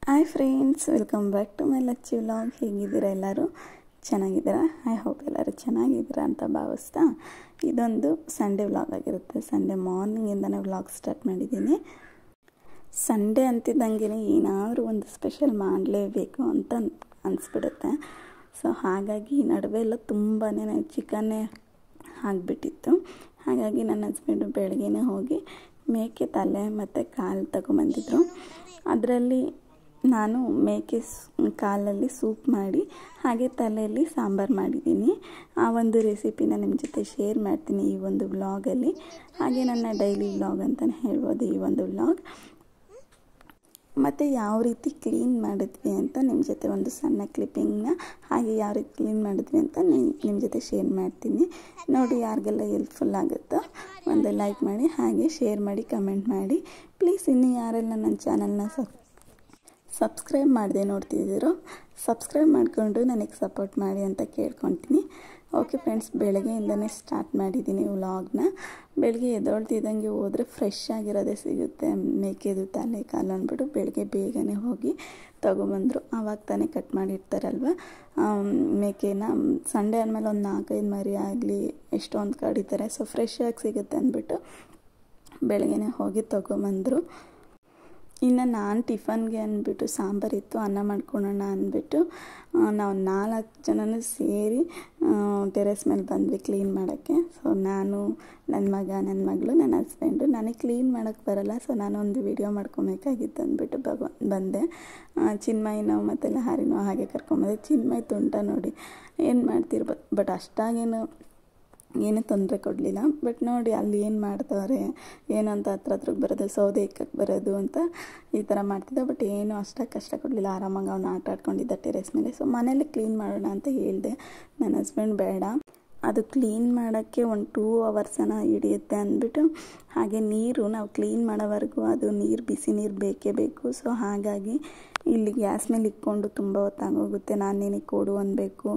Hi friends, welcome back to my Lacchi vlog. ಹೇಗಿದ್ದೀರಾ? ಎಲ್ಲರೂ ಚೆನ್ನಾಗಿದ್ದೀರಾ? ಐ ಹೋಪ್ ಎಲ್ಲರೂ ಚೆನ್ನಾಗಿದ್ದೀರಾ ಅಂತ ಭಾವಿಸ್ತಾ ಇದೊಂದು ಸಂಡೇ ವ್ಲಾಗ್ ಆಗಿರುತ್ತೆ. ಸಂಡೇ ಮಾರ್ನಿಂಗಿಂದನೇ ವ್ಲಾಗ್ ಸ್ಟಾರ್ಟ್ ಮಾಡಿದ್ದೀನಿ. ಸಂಡೇ ಅಂತಿದ್ದಂಗೆ ಏನಾದರೂ ಒಂದು ಸ್ಪೆಷಲ್ ಮಾಡಲೇಬೇಕು ಅಂತ ಅನಿಸ್ಬಿಡುತ್ತೆ. ಸೊ ಹಾಗಾಗಿ ನಡುವೆ ಎಲ್ಲ ತುಂಬಾ ಚಿಕನ್ನೇ ಆಗಿಬಿಟ್ಟಿತ್ತು. ಹಾಗಾಗಿ ನನ್ನ ಹಸ್ಬೆಂಡು ಬೆಳಗ್ಗೆನೇ ಹೋಗಿ ಮೇಕೆ ತಲೆ ಮತ್ತು ಕಾಲು ತಗೊಂಬಂದಿದ್ರು. ಅದರಲ್ಲಿ ನಾನು ಮೇಕೆ ಕಾಲಲ್ಲಿ ಸೂಪ್ ಮಾಡಿ ಹಾಗೆ ತಲೆಯಲ್ಲಿ ಸಾಂಬಾರು ಮಾಡಿದ್ದೀನಿ. ಆ ಒಂದು ರೆಸಿಪಿನ ನಿಮ್ಮ ಜೊತೆ ಶೇರ್ ಮಾಡ್ತೀನಿ ಈ ಒಂದು ವ್ಲಾಗಲ್ಲಿ. ಹಾಗೆ ನನ್ನ ಡೈಲಿ ವ್ಲಾಗ್ ಅಂತಲೇ ಹೇಳ್ಬೋದು ಈ ಒಂದು ವ್ಲಾಗ್. ಮತ್ತು ಯಾವ ರೀತಿ ಕ್ಲೀನ್ ಮಾಡಿದ್ವಿ ಅಂತ ನಿಮ್ಮ ಜೊತೆ ಒಂದು ಸಣ್ಣ ಕ್ಲಿಪ್ಪಿಂಗ್ನ ಹಾಗೆ ಯಾವ ರೀತಿ ಕ್ಲೀನ್ ಮಾಡಿದ್ವಿ ಅಂತ ನಿಮ್ಮ ಜೊತೆ ಶೇರ್ ಮಾಡ್ತೀನಿ. ನೋಡಿ, ಯಾರಿಗೆಲ್ಲ ಹೆಲ್ಪ್ಫುಲ್ ಆಗುತ್ತೋ ಒಂದು ಲೈಕ್ ಮಾಡಿ, ಹಾಗೆ ಶೇರ್ ಮಾಡಿ, ಕಮೆಂಟ್ ಮಾಡಿ. ಪ್ಲೀಸ್ ಇನ್ನೂ ಯಾರೆಲ್ಲ ನನ್ನ ಚಾನಲ್ನ ಸಬ್ಸ್ಕ್ರೈಬ್ ಮಾಡದೆ ನೋಡ್ತಿದ್ದೀರೋ ಸಬ್ಸ್ಕ್ರೈಬ್ ಮಾಡಿಕೊಂಡು ನನಗೆ ಸಪೋರ್ಟ್ ಮಾಡಿ ಅಂತ ಕೇಳ್ಕೊತೀನಿ. ಓಕೆ ಫ್ರೆಂಡ್ಸ್, ಬೆಳಗ್ಗೆಯಿಂದನೇ ಸ್ಟಾರ್ಟ್ ಮಾಡಿದ್ದೀನಿ ವ್ಲಾಗ್ನ. ಬೆಳಗ್ಗೆ ಎದ್ದೊಳ್ತಿದ್ದಂಗೆ ಹೋದರೆ ಫ್ರೆಶ್ ಆಗಿರೋದೇ ಸಿಗುತ್ತೆ. ಮೇಕೆದು ತಲೆ ಕಾಲು ಅಂದ್ಬಿಟ್ಟು ಬೆಳಗ್ಗೆ ಬೇಗನೆ ಹೋಗಿ ತೊಗೊಬಂದರು. ಆವಾಗ ತಾನೇ ಕಟ್ ಮಾಡಿರ್ತಾರಲ್ವ ಮೇಕೆನ. ಸಂಡೇ ಆದಮೇಲೆ ಒಂದು 4-5 ಮರಿ ಆಗಲಿ ಎಷ್ಟೊಂದು ಕಡಿತಾರೆ. ಸೊ ಫ್ರೆಶ್ ಆಗಿ ಸಿಗುತ್ತೆ ಅಂದ್ಬಿಟ್ಟು ಬೆಳಗ್ಗೆನೇ ಹೋಗಿ ತೊಗೊಬಂದರು. ಇನ್ನು ನಾನು ಟಿಫನ್ಗೆ ಅಂದ್ಬಿಟ್ಟು ಸಾಂಬಾರಿತ್ತು, ಅನ್ನ ಮಾಡ್ಕೊಳ್ಳೋಣ ಅಂದ್ಬಿಟ್ಟು ನಾವು 4 ಜನನೂ ಸೇರಿ ಟೆರೆಸ್ ಮೇಲೆ ಬಂದ್ವಿ ಕ್ಲೀನ್ ಮಾಡೋಕ್ಕೆ. ಸೊ ನಾನು, ನನ್ನ ಮಗ, ನನ್ನ ಮಗಳು, ನನ್ನ ಹಸ್ಬೆಂಡು. ನನಗೆ ಕ್ಲೀನ್ ಮಾಡೋಕ್ಕೆ ಬರೋಲ್ಲ. ಸೊ ನಾನೊಂದು ವಿಡಿಯೋ ಮಾಡ್ಕೊಬೇಕಾಗಿತ್ತು ಅಂದ್ಬಿಟ್ಟು ಬಂದೆ. ಚಿನ್ಮಯ್ಯನೋ ಮತ್ತು ಲಹಾರಿನೋ ಹಾಗೆ ಕರ್ಕೊಂಬಂದೆ. ಚಿನ್ಮಯ್ ತುಂಟ ನೋಡಿ ಏನು ಮಾಡ್ತಿರ್ಬೋದು, ಬಟ್ ಅಷ್ಟಾಗೇನು ಏನೂ ತೊಂದರೆ ಕೊಡಲಿಲ್ಲ. ಬಟ್ ನೋಡಿ ಅಲ್ಲಿ ಏನು ಮಾಡ್ತವ್ರೆ ಏನಂತ ಹತ್ರಕ್ಕೆ ಬರೋದು, ಸೌದೆ ಇಕ್ಕಕ್ಕೆ ಬರೋದು ಅಂತ ಈ ಥರ ಮಾಡ್ತಿದ್ದ. ಬಟ್ ಏನೂ ಅಷ್ಟಾಗಿ ಕಷ್ಟ ಕೊಡಲಿಲ್ಲ. ಆರಾಮಾಗಿ ಅವ್ನು ಆಟ ಆಡ್ಕೊಂಡಿದ್ದ ಟೆರೆಸ್ ಮೇಲೆ. ಸೊ ಮನೇಲಿ ಕ್ಲೀನ್ ಮಾಡೋಣ ಅಂತ ಹೇಳಿದೆ. ನನ್ನ ಹಸ್ಬೆಂಡ್ ಬೇಡ, ಅದು ಕ್ಲೀನ್ ಮಾಡೋಕ್ಕೆ ಒಂದು 2 hours ಹಿಡಿಯುತ್ತೆ ಅಂದ್ಬಿಟ್ಟು, ಹಾಗೆ ನೀರು ನಾವು ಕ್ಲೀನ್ ಮಾಡೋವರೆಗೂ ಅದು ನೀರು, ಬಿಸಿ ನೀರು ಬೇಕೇ ಬೇಕು. ಸೊ ಹಾಗಾಗಿ ಇಲ್ಲಿ ಗ್ಯಾಸ್ ಮೇಲೆ ಇಕ್ಕೊಂಡು ತುಂಬ ಹೊತ್ತಾಗೋಗುತ್ತೆ. ನಾನು ಏನಕ್ಕೆ ಕೊಡು ಅನ್ಬೇಕು,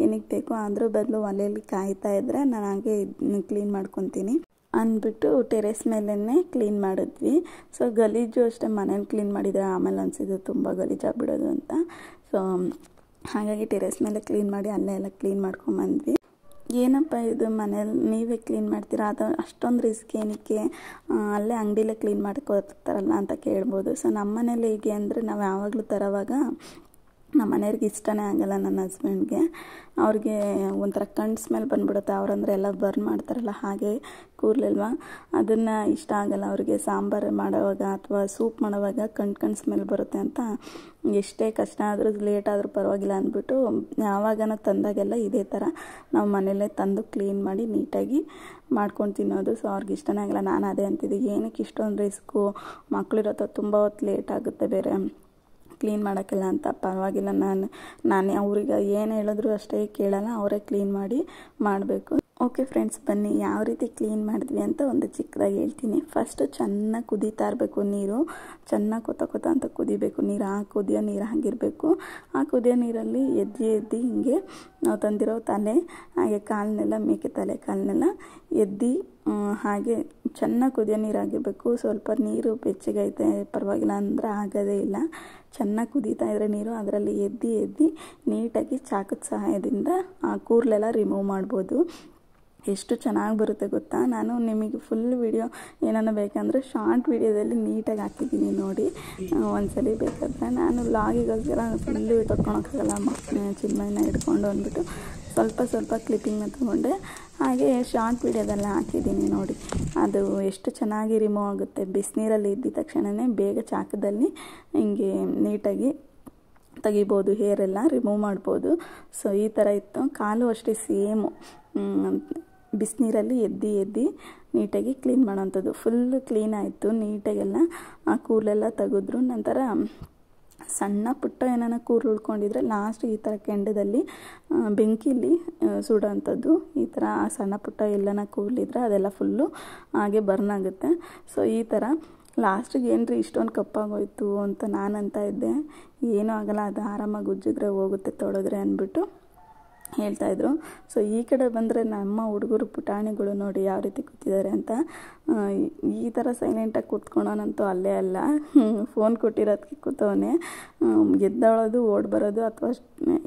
ಏನಕ್ಕೆ ಬೇಕು, ಅದ್ರ ಬದಲು ಒಲೆಯಲ್ಲಿ ಕಾಯ್ತಾ ಇದ್ದರೆ ನಾನು ಹಾಗೆ ಕ್ಲೀನ್ ಮಾಡ್ಕೊತೀನಿ ಅಂದ್ಬಿಟ್ಟು ಟೆರೆಸ್ ಮೇಲೇ ಕ್ಲೀನ್ ಮಾಡಿದ್ವಿ. ಸೊ ಗಲೀಜು ಅಷ್ಟೇ, ಮನೇಲಿ ಕ್ಲೀನ್ ಮಾಡಿದರೆ ಆಮೇಲೆ ಅನಿಸಿದ್ದು ತುಂಬ ಗಲೀಜಾಗಿಬಿಡೋದು ಅಂತ. ಸೊ ಹಾಗಾಗಿ ಟೆರೆಸ್ ಮೇಲೆ ಕ್ಲೀನ್ ಮಾಡಿ ಅಲ್ಲೇ ಎಲ್ಲ ಕ್ಲೀನ್ ಮಾಡ್ಕೊಂಬಂದ್ವಿ. ಏನಪ್ಪ ಇದು ಮನೇಲಿ ನೀವೇ ಕ್ಲೀನ್ ಮಾಡ್ತೀರಾ, ಅದು ಅಷ್ಟೊಂದು ರಿಸ್ಕ್ ಏನಕ್ಕೆ, ಅಲ್ಲೇ ಅಂಗಡಿಲೇ ಕ್ಲೀನ್ ಮಾಡ್ಕೊತಾರಲ್ಲ ಅಂತ ಕೇಳ್ಬೋದು. ಸೊ ನಮ್ಮ ಮನೇಲಿ ಹೇಗೆ ಅಂದರೆ, ನಾವು ಯಾವಾಗಲೂ ತರೋವಾಗ ನಮ್ಮ ಮನೆಯವ್ರಿಗೆ ಇಷ್ಟನೇ ಆಗೋಲ್ಲ. ನನ್ನ ಹಸ್ಬೆಂಡ್ಗೆ ಅವ್ರಿಗೆ ಒಂಥರ ಕಣ್ಣು ಸ್ಮೆಲ್ ಬಂದ್ಬಿಡುತ್ತೆ. ಅವ್ರಂದ್ರೆ ಎಲ್ಲ ಬರ್ನ್ ಮಾಡ್ತಾರಲ್ಲ ಹಾಗೆ ಕೂರ್ಲಿಲ್ವ, ಅದನ್ನು ಇಷ್ಟ ಆಗೋಲ್ಲ ಅವ್ರಿಗೆ. ಸಾಂಬಾರು ಮಾಡೋವಾಗ ಅಥವಾ ಸೂಪ್ ಮಾಡೋವಾಗ ಕಣ್ಣು ಸ್ಮೆಲ್ ಬರುತ್ತೆ ಅಂತ ಎಷ್ಟೇ ಕಷ್ಟ ಆದರೂ ಲೇಟ್ ಆದರೂ ಪರವಾಗಿಲ್ಲ ಅಂದ್ಬಿಟ್ಟು ಯಾವಾಗನ ತಂದಾಗೆಲ್ಲ ಇದೇ ಥರ ನಾವು ಮನೆಯಲ್ಲೇ ತಂದು ಕ್ಲೀನ್ ಮಾಡಿ ನೀಟಾಗಿ ಮಾಡ್ಕೊಂಡು ತಿನ್ನೋದು. ಸೊ ಅವ್ರಿಗೆ ಇಷ್ಟನೇ ಆಗಲ್ಲ. ನಾನು ಅದೇ ಅಂತಿದ್ದೆ, ಏನಕ್ಕೆ ಇಷ್ಟೊಂದು ರಿಸ್ಕು, ಮಕ್ಕಳಿರತ್ತೋ ತುಂಬ ಹೊತ್ತು ಲೇಟ್ ಆಗುತ್ತೆ ಬೇರೆ ಕ್ಲೀನ್ ಮಾಡೋಕ್ಕೆಲ್ಲ ಅಂತ. ಪರವಾಗಿಲ್ಲ, ನಾನು ಅವ್ರಿಗೆ ಏನು ಹೇಳಿದ್ರು ಅಷ್ಟೇ ಕೇಳಲ್ಲ, ಅವರೇ ಕ್ಲೀನ್ ಮಾಡಿ ಮಾಡಬೇಕು. ಓಕೆ ಫ್ರೆಂಡ್ಸ್, ಬನ್ನಿ ಯಾವ ರೀತಿ ಕ್ಲೀನ್ ಮಾಡಿದ್ವಿ ಅಂತ ಒಂದು ಚಿಕ್ಕದಾಗಿ ಹೇಳ್ತೀನಿ. ಫಸ್ಟು ಚೆನ್ನಾಗಿ ಕುದೀತಾ ಇರಬೇಕು ನೀರು, ಚೆನ್ನಾಗಿ ಕೊತ ಅಂತ ಕುದಿಬೇಕು ನೀರು. ಆ ಕುದಿಯೋ ನೀರು ಹಾಗಿರಬೇಕು. ಆ ಕುದಿಯೋ ನೀರಲ್ಲಿ ಎದ್ದು ಹಿಂಗೆ ನಾವು ತಂದಿರೋ ತಲೆ ಹಾಗೆ ಕಾಲನ್ನೆಲ್ಲ, ಮೇಕೆ ತಲೆ ಕಾಲನ್ನೆಲ್ಲ ಎದ್ದು ಹಾಗೆ ಚೆನ್ನಾಗಿ ಕುದಿಯೋ ನೀರಾಗಿರಬೇಕು. ಸ್ವಲ್ಪ ನೀರು ಬೆಚ್ಚಗೈತೆ ಪರವಾಗಿಲ್ಲ ಅಂದರೆ ಆಗೋದೇ ಇಲ್ಲ. ಚೆನ್ನಾಗಿ ಕುದೀತಾ ಇದ್ದರೆ ನೀರು, ಅದರಲ್ಲಿ ಎದ್ದು ನೀಟಾಗಿ ಚಾಕದ ಸಹಾಯದಿಂದ ಆ ಕೂರ್ಲೆಲ್ಲ ರಿಮೂವ್ ಮಾಡ್ಬೋದು. ಎಷ್ಟು ಚೆನ್ನಾಗಿ ಬರುತ್ತೆ ಗೊತ್ತಾ. ನಾನು ನಿಮಗೆ ಫುಲ್ ವಿಡಿಯೋ ಏನಾನ ಬೇಕಂದರೆ ಶಾರ್ಟ್ ವಿಡಿಯೋದಲ್ಲಿ ನೀಟಾಗಿ ಹಾಕಿದ್ದೀನಿ ನೋಡಿ ಒಂದ್ಸಲಿ ಬೇಕಾದ್ರೆ. ನಾನು ಲಾಗಿಗೋಸ್ಕರ ಫುಲ್ಲು ತೊಗೊಳಕ್ಕಾಗಲ್ಲ, ಚಿನ್ಮಯನ ಹಿಡ್ಕೊಂಡು ಅಂದ್ಬಿಟ್ಟು ಸ್ವಲ್ಪ ಕ್ಲಿಪ್ಪಿಂಗ್ನ ತೊಗೊಂಡೆ. ಹಾಗೆ ಶಾರ್ಟ್ ವಿಡಿಯೋದೆಲ್ಲ ಹಾಕಿದ್ದೀನಿ ನೋಡಿ. ಅದು ಎಷ್ಟು ಚೆನ್ನಾಗಿ ರಿಮೂವ್ ಆಗುತ್ತೆ. ಬಿಸಿನೀರಲ್ಲಿ ಇದ್ದ ತಕ್ಷಣವೇ ಬೇಗ ಚಾಕದಲ್ಲಿ ಹಿಂಗೆ ನೀಟಾಗಿ ತೆಗಿಬೋದು, ಹೇರೆಲ್ಲ ರಿಮೂವ್ ಮಾಡ್ಬೋದು. ಸೊ ಈ ಥರ ಇತ್ತು. ಕಾಲು ಅಷ್ಟೇ ಸೇಮು ಬಿಸಿನೀರಲ್ಲಿ ಎದ್ದು ನೀಟಾಗಿ ಕ್ಲೀನ್ ಮಾಡೋವಂಥದ್ದು. ಫುಲ್ಲು ಕ್ಲೀನ್ ಆಯಿತು ನೀಟಾಗೆಲ್ಲ, ಆ ಕೂಲೆಲ್ಲ ತೆಗೆದ್ರು. ನಂತರ ಸಣ್ಣ ಪುಟ್ಟ ಏನಾನ ಕೂರು ಉಳ್ಕೊಂಡಿದ್ರೆ ಲಾಸ್ಟ್ ಈ ಥರ ಕೆಂಡದಲ್ಲಿ ಬೆಂಕಿಲಿ ಸುಡೋವಂಥದ್ದು. ಈ ಥರ ಸಣ್ಣ ಪುಟ್ಟ ಎಲ್ಲನ ಕೂಲಿದ್ರೆ ಅದೆಲ್ಲ ಫುಲ್ಲು ಹಾಗೆ ಬರ್ನ್ ಆಗುತ್ತೆ. ಸೊ ಈ ಥರ ಲಾಸ್ಟಿಗೆ ಏನ್ರಿ ಇಷ್ಟೊಂದು ಕಪ್ಪಾಗೋಯ್ತು ಅಂತ ನಾನು ಅಂತ ಇದ್ದೆ. ಏನೂ ಆಗಲ್ಲ, ಅದು ಆರಾಮಾಗಿ ಉಜ್ಜಿದ್ರೆ ಹೋಗುತ್ತೆ ತೊಳೆದ್ರೆ ಅಂದ್ಬಿಟ್ಟು ಹೇಳ್ತಾಯಿದ್ರು. ಸೊ ಈ ಕಡೆ ಬಂದರೆ ನಮ್ಮ ಹುಡುಗರು ಪುಟಾಣಿಗಳು ನೋಡಿ ಯಾವ ರೀತಿ ಕೂತಿದ್ದಾರೆ ಅಂತ. ಈ ಥರ ಸೈಲೆಂಟಾಗಿ ಕೂತ್ಕೊಳೋನಂತೂ ಅಲ್ಲೇ ಅಲ್ಲ, ಫೋನ್ ಕೊಟ್ಟಿರೋದಕ್ಕೆ ಕೂತವನೇ. ಎದ್ದೊಳೋದು ಓಡಿ ಬರೋದು ಅಥವಾ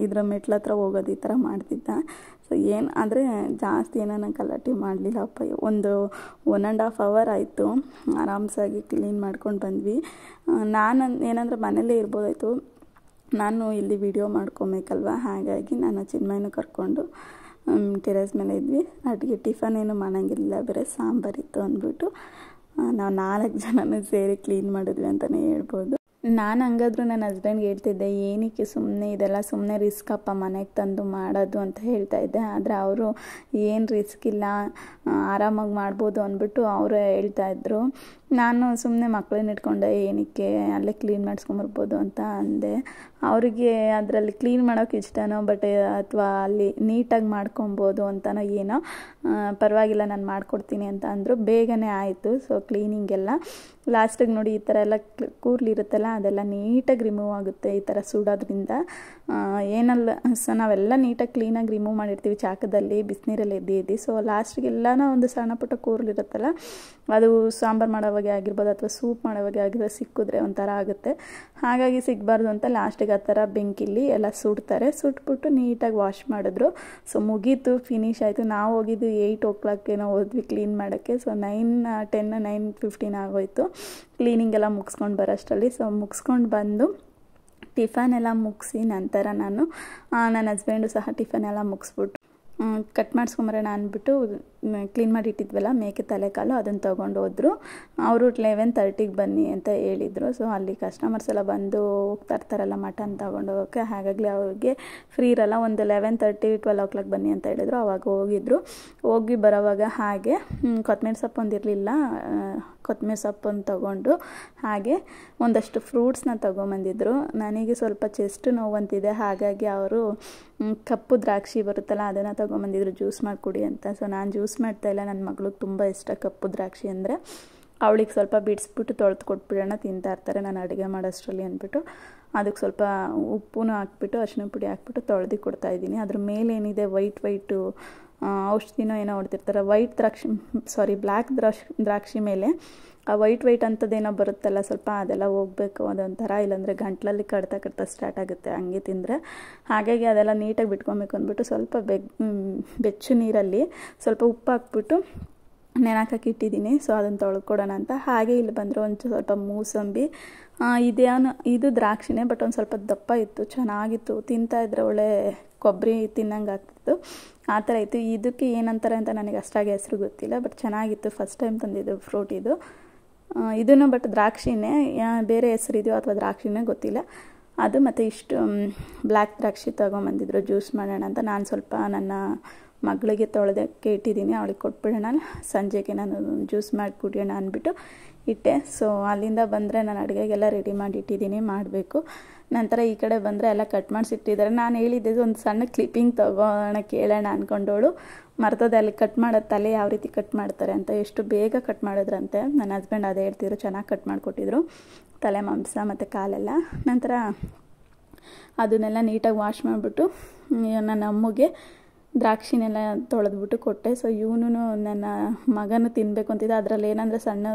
ಇದರ ಮೆಟ್ಲ ಹತ್ರ ಹೋಗೋದು ಈ ಥರ ಮಾಡ್ತಿದ್ದ. ಸೊ ಏನು ಆದರೆ ಜಾಸ್ತಿ ಏನಾನ ಗಲಾಟೆ ಮಾಡಲಿಲ್ಲಪ್ಪ. ಒಂದು 1.5 hour ಆಯಿತು, ಆರಾಮ್ಸಾಗಿ ಕ್ಲೀನ್ ಮಾಡ್ಕೊಂಡು ಬಂದ್ವಿ. ನಾನು ಏನಂದರೆ ಮನೇಲೇ ಇರ್ಬೋದಾಯಿತು, ನಾನು ಇಲ್ಲಿ ವಿಡಿಯೋ ಮಾಡ್ಕೊಬೇಕಲ್ವ, ಹಾಗಾಗಿ ನಾನು ಚಿನ್ಮಯನೂ ಕರ್ಕೊಂಡು ಟೆರೇಸ್ ಮೇಲೆ ಇದ್ವಿ. ಅಡುಗೆ ಟಿಫನ್ ಏನು ಮಾಡೋಂಗಿಲ್ಲ, ಬೇರೆ ಸಾಂಬಾರಿತ್ತು ಅಂದ್ಬಿಟ್ಟು ನಾವು 4 ಜನನೂ ಸೇರಿ ಕ್ಲೀನ್ ಮಾಡಿದ್ವಿ ಅಂತಲೇ ಹೇಳ್ಬೋದು. ನಾನು ಹಂಗಾದ್ರೂ ನನ್ನ ಹಸ್ಬೆಂಡ್ಗೆ ಹೇಳ್ತಿದ್ದೆ, ಏನಕ್ಕೆ ಸುಮ್ಮನೆ ಇದೆಲ್ಲ ಸುಮ್ಮನೆ ರಿಸ್ಕ್ ಅಪ್ಪ ಮನೆಗೆ ತಂದು ಮಾಡೋದು ಅಂತ ಹೇಳ್ತಾಯಿದ್ದೆ. ಆದರೆ ಅವರು ಏನು ರಿಸ್ಕ್ ಇಲ್ಲ, ಆರಾಮಾಗಿ ಮಾಡ್ಬೋದು ಅಂದ್ಬಿಟ್ಟು ಅವರು ಹೇಳ್ತಾಯಿದ್ರು. ನಾನು ಸುಮ್ಮನೆ ಮಕ್ಕಳನ್ನ ಇಟ್ಕೊಂಡೆ, ಏನಕ್ಕೆ ಅಲ್ಲೇ ಕ್ಲೀನ್ ಮಾಡಿಸ್ಕೊಂಬರ್ಬೋದು ಅಂತ ಅಂದೆ. ಅವರಿಗೆ ಅದರಲ್ಲಿ ಕ್ಲೀನ್ ಮಾಡೋಕೆ ಇಷ್ಟನೋ ಬಟ್ ಅಥವಾ ಅಲ್ಲಿ ನೀಟಾಗಿ ಮಾಡ್ಕೊಬೋದು ಅಂತನೋ ಏನೋ, ಪರವಾಗಿಲ್ಲ ನಾನು ಮಾಡಿಕೊಡ್ತೀನಿ ಅಂತ ಅಂದರು. ಬೇಗನೆ ಆಯಿತು. ಸೊ ಕ್ಲೀನಿಂಗೆಲ್ಲ ಲಾಸ್ಟಿಗೆ ನೋಡಿ ಈ ಥರ ಎಲ್ಲ ಕೂರ್ಲಿರುತ್ತಲ್ಲ ಅದೆಲ್ಲ ನೀಟಾಗಿ ರಿಮೂವ್ ಆಗುತ್ತೆ ಈ ಥರ ಸುಡೋದ್ರಿಂದ. ಏನಲ್ಲ, ಸೊ ನಾವೆಲ್ಲ ನೀಟಾಗಿ ಕ್ಲೀನಾಗಿ ರಿಮೂವ್ ಮಾಡಿರ್ತೀವಿ ಚಾಕದಲ್ಲಿ ಬಿಸಿನೀರಲ್ಲಿ ಎದ್ದು. ಸೊ ಲಾಸ್ಟಿಗೆಲ್ಲನೂ ಒಂದು ಸಣ್ಣ ಪುಟ್ಟ ಕೂರ್ಲಿರುತ್ತಲ್ಲ, ಅದು ಸಾಂಬಾರು ಮಾಡೋವಾಗೆ ಆಗಿರ್ಬೋದು ಅಥವಾ ಸೂಪ್ ಮಾಡೋವಾಗೆ ಆಗಿರೋ ಸಿಕ್ಕಿದ್ರೆ ಒಂಥರ ಆಗುತ್ತೆ. ಹಾಗಾಗಿ ಸಿಗಬಾರ್ದು ಅಂತ ಲಾಸ್ಟಿಗೆ ಆ ಥರ ಬೆಂಕಿಲಿ ಎಲ್ಲ ಸುಡ್ತಾರೆ. ಸುಟ್ಬಿಟ್ಟು ನೀಟಾಗಿ ವಾಶ್ ಮಾಡಿದ್ರು. ಸೊ ಮುಗೀತು, ಫಿನಿಶ್ ಆಯಿತು. ನಾವು ಹೋಗಿದ್ದು 8 o'clock ಏನೋ ಹೋದ್ವಿ ಕ್ಲೀನ್ ಮಾಡೋಕ್ಕೆ. ಸೊ 9:15 ಆಗೋಯಿತು ಕ್ಲೀನಿಂಗ್ ಎಲ್ಲ ಮುಗಿಸ್ಕೊಂಡು ಬರೋಷ್ಟರಲ್ಲಿ. ಸೊ ಮುಗಿಸ್ಕೊಂಡು ಬಂದು ಟಿಫನ್ ಎಲ್ಲ ಮುಗಿಸಿ ನಂತರ ನಾನು ನನ್ನ ಹಸ್ಬೆಂಡು ಸಹ ಟಿಫನ್ ಎಲ್ಲ ಮುಗಿಸ್ಬಿಟ್ಟು ಕಟ್ ಮಾಡಿಸ್ಕೊಂಬರೋಣ ಅಂದ್ಬಿಟ್ಟು ಕ್ಲೀನ್ ಮಾಡಿ ಇಟ್ಟಿದ್ವಲ್ಲ ಮೇಕೆ ತಲೆಕಾಲು, ಅದನ್ನು ತೊಗೊಂಡು ಹೋದ್ರು. ಅವರು 11:30ಗೆ ಬನ್ನಿ ಅಂತ ಹೇಳಿದರು. ಸೊ ಅಲ್ಲಿ ಕಸ್ಟಮರ್ಸ್ ಎಲ್ಲ ಬಂದು ಹೋಗ್ತಾ ಇರ್ತಾರಲ್ಲ ಮಟನ್ ತೊಗೊಂಡು ಹೋಗೋಕ್ಕೆ, ಹಾಗಾಗಿ ಅವ್ರಿಗೆ ಫ್ರೀ ಇರಲ್ಲ. ಒಂದು 11:30 12 o'clock ಬನ್ನಿ ಅಂತ ಹೇಳಿದ್ರು. ಅವಾಗ ಹೋಗಿದ್ರು. ಹೋಗಿ ಬರೋವಾಗ ಹಾಗೆ ಕೊತ್ತಂಬರಿ ಸೊಪ್ಪು ಒಂದಿರಲಿಲ್ಲ, ಕೊತ್ತಂಬರಿ ಸೊಪ್ಪನ್ನು ತೊಗೊಂಡು ಹಾಗೆ ಒಂದಷ್ಟು ಫ್ರೂಟ್ಸ್ನ ತೊಗೊಂಬಂದಿದ್ರು. ನನಗೆ ಸ್ವಲ್ಪ ಚೆಸ್ಟ್ ನೋವಂತಿದೆ, ಹಾಗಾಗಿ ಅವರು ಕಪ್ಪು ದ್ರಾಕ್ಷಿ ಬರುತ್ತಲ್ಲ ಅದನ್ನು ತೊಗೊಂಬಂದಿದ್ರು ಜ್ಯೂಸ್ ಮಾಡಿಕೊಡಿ ಅಂತ. ಸೊ ನಾನು ಜ್ಯೂಸ್ ಮಾಡ್ತಾಯಿಲ್ಲ, ನನ್ನ ಮಗಳಿಗೆ ತುಂಬ ಇಷ್ಟ ಕಪ್ಪು ದ್ರಾಕ್ಷಿ ಅಂದರೆ. ಅವಳಿಗೆ ಸ್ವಲ್ಪ ಬಿಡಿಸ್ಬಿಟ್ಟು ತೊಳೆದು ಕೊಟ್ಬಿಡೋಣ, ತಿಂತಾ ಇರ್ತಾರೆ ನಾನು ಅಡುಗೆ ಮಾಡೋಷ್ಟರಲ್ಲಿ ಅಂದ್ಬಿಟ್ಟು ಅದಕ್ಕೆ ಸ್ವಲ್ಪ ಉಪ್ಪು ಹಾಕ್ಬಿಟ್ಟು ಅರಿಶಿನ ಪುಡಿ ಹಾಕ್ಬಿಟ್ಟು ತೊಳೆದು ಕೊಡ್ತಾಯಿದ್ದೀನಿ. ಅದ್ರ ಮೇಲೆ ಏನಿದೆ ವೈಟು ಔಷಧಿನೋ ಏನೋ ಹೊಡ್ತಿರ್ತಾರೆ, ಬ್ಲ್ಯಾಕ್ ದ್ರಾಕ್ಷಿ ಮೇಲೆ ಆ ವೈಟ್ ಅಂಥದ್ದೇನೋ ಬರುತ್ತಲ್ಲ ಸ್ವಲ್ಪ, ಅದೆಲ್ಲ ಹೋಗಬೇಕು ಅದೊಂಥರ, ಇಲ್ಲಾಂದರೆ ಗಂಟ್ಲಲ್ಲಿ ಕಡ್ತಾ ಸ್ಟಾರ್ಟ್ ಆಗುತ್ತೆ ಹಂಗೆ ತಿಂದರೆ. ಹಾಗಾಗಿ ಅದೆಲ್ಲ ನೀಟಾಗಿ ಬಿಟ್ಕೊಬೇಕು ಅಂದ್ಬಿಟ್ಟು ಸ್ವಲ್ಪ ಬೆಚ್ಚು ನೀರಲ್ಲಿ ಸ್ವಲ್ಪ ಉಪ್ಪು ಹಾಕ್ಬಿಟ್ಟು ನೆನಕಕ್ಕೆ ಇಟ್ಟಿದ್ದೀನಿ. ಸೊ ಅದನ್ನು ತೊಳ್ಕೊಡೋಣ ಅಂತ. ಹಾಗೆ ಇಲ್ಲಿ ಬಂದರೆ ಒಂದು ಸ್ವಲ್ಪ ಮೂಸಂಬಿ, ಇದು ದ್ರಾಕ್ಷಿನೇ ಬಟ್ ಒಂದು ಸ್ವಲ್ಪ ದಪ್ಪ ಇತ್ತು, ಚೆನ್ನಾಗಿತ್ತು, ತಿಂತಾಯಿದ್ರೆ ಒಳ್ಳೆ ಕೊಬ್ಬರಿ ತಿನ್ನಂಗೆ ಆಗ್ತಿತ್ತು, ಆ ಥರ ಇತ್ತು. ಇದಕ್ಕೆ ಏನಂತಾರೆ ಅಂತ ನನಗೆ ಅಷ್ಟಾಗಿ ಹೆಸರು ಗೊತ್ತಿಲ್ಲ, ಬಟ್ ಚೆನ್ನಾಗಿತ್ತು. ಫಸ್ಟ್ ಟೈಮ್ ತಂದಿದ್ದು ಫ್ರೂಟ್ ಇದನ್ನು ಬಟ್ ದ್ರಾಕ್ಷಿನೇ, ಬೇರೆ ಹೆಸರಿದೆಯೋ ಅಥವಾ ದ್ರಾಕ್ಷಿನೇ ಗೊತ್ತಿಲ್ಲ ಅದು. ಮತ್ತು ಇಷ್ಟು ಬ್ಲ್ಯಾಕ್ ದ್ರಾಕ್ಷಿ ತೊಗೊಂಬಂದಿದ್ರು ಜ್ಯೂಸ್ ಮಾಡೋಣ ಅಂತ. ನಾನು ಸ್ವಲ್ಪ ನನ್ನ ಮಗಳಿಗೆ ತೊಳೆದಕ್ಕೆ ಇಟ್ಟಿದ್ದೀನಿ, ಅವಳಿಗೆ ಕೊಟ್ಬಿಡೋಣ, ಸಂಜೆಗೆ ನಾನು ಜ್ಯೂಸ್ ಮಾಡಿ ಕುಡಿಯೋಣ ಅಂದ್ಬಿಟ್ಟು ಇಟ್ಟೆ. ಸೊ ಅಲ್ಲಿಂದ ಬಂದರೆ ನಾನು ಅಡುಗೆಗೆಲ್ಲ ರೆಡಿ ಮಾಡಿ ಇಟ್ಟಿದ್ದೀನಿ, ಮಾಡಬೇಕು. ನಂತರ ಈ ಕಡೆ ಬಂದರೆ ಎಲ್ಲ ಕಟ್ ಮಾಡಿಸಿಟ್ಟಿದ್ದಾರೆ. ನಾನು ಹೇಳಿದ್ದೆ ಒಂದು ಸಣ್ಣ ಕ್ಲಿಪ್ಪಿಂಗ್ ತೊಗೋಣ ಕೇಳೋಣ ಅಂದ್ಕೊಂಡವಳು ಮರ್ತದೆ. ಅಲ್ಲಿ ಕಟ್ ಮಾಡೋದು ತಲೆ ಯಾವ ರೀತಿ ಕಟ್ ಮಾಡ್ತಾರೆ ಅಂತ, ಎಷ್ಟು ಬೇಗ ಕಟ್ ಮಾಡಿದ್ರಂತೆ. ನನ್ನ ಹಸ್ಬೆಂಡ್ ಅದೇ ಹೇಳ್ತಿದ್ರು, ಚೆನ್ನಾಗಿ ಕಟ್ ಮಾಡಿಕೊಟ್ಟಿದ್ರು ತಲೆ ಮಾಂಸ ಮತ್ತು ಕಾಲೆಲ್ಲ. ನಂತರ ಅದನ್ನೆಲ್ಲ ನೀಟಾಗಿ ವಾಶ್ ಮಾಡಿಬಿಟ್ಟು ನನ್ನ ಅಮ್ಮಗೆ ದ್ರಾಕ್ಷಿನೆಲ್ಲ ತೊಳೆದ್ಬಿಟ್ಟು ಕೊಟ್ಟೆ. ಸೊ ಇವನು ನನ್ನ ಮಗನೂ ತಿನ್ನಬೇಕು ಅಂತಿದ್ದ. ಅದರಲ್ಲಿ ಏನಂದರೆ ಸಣ್ಣ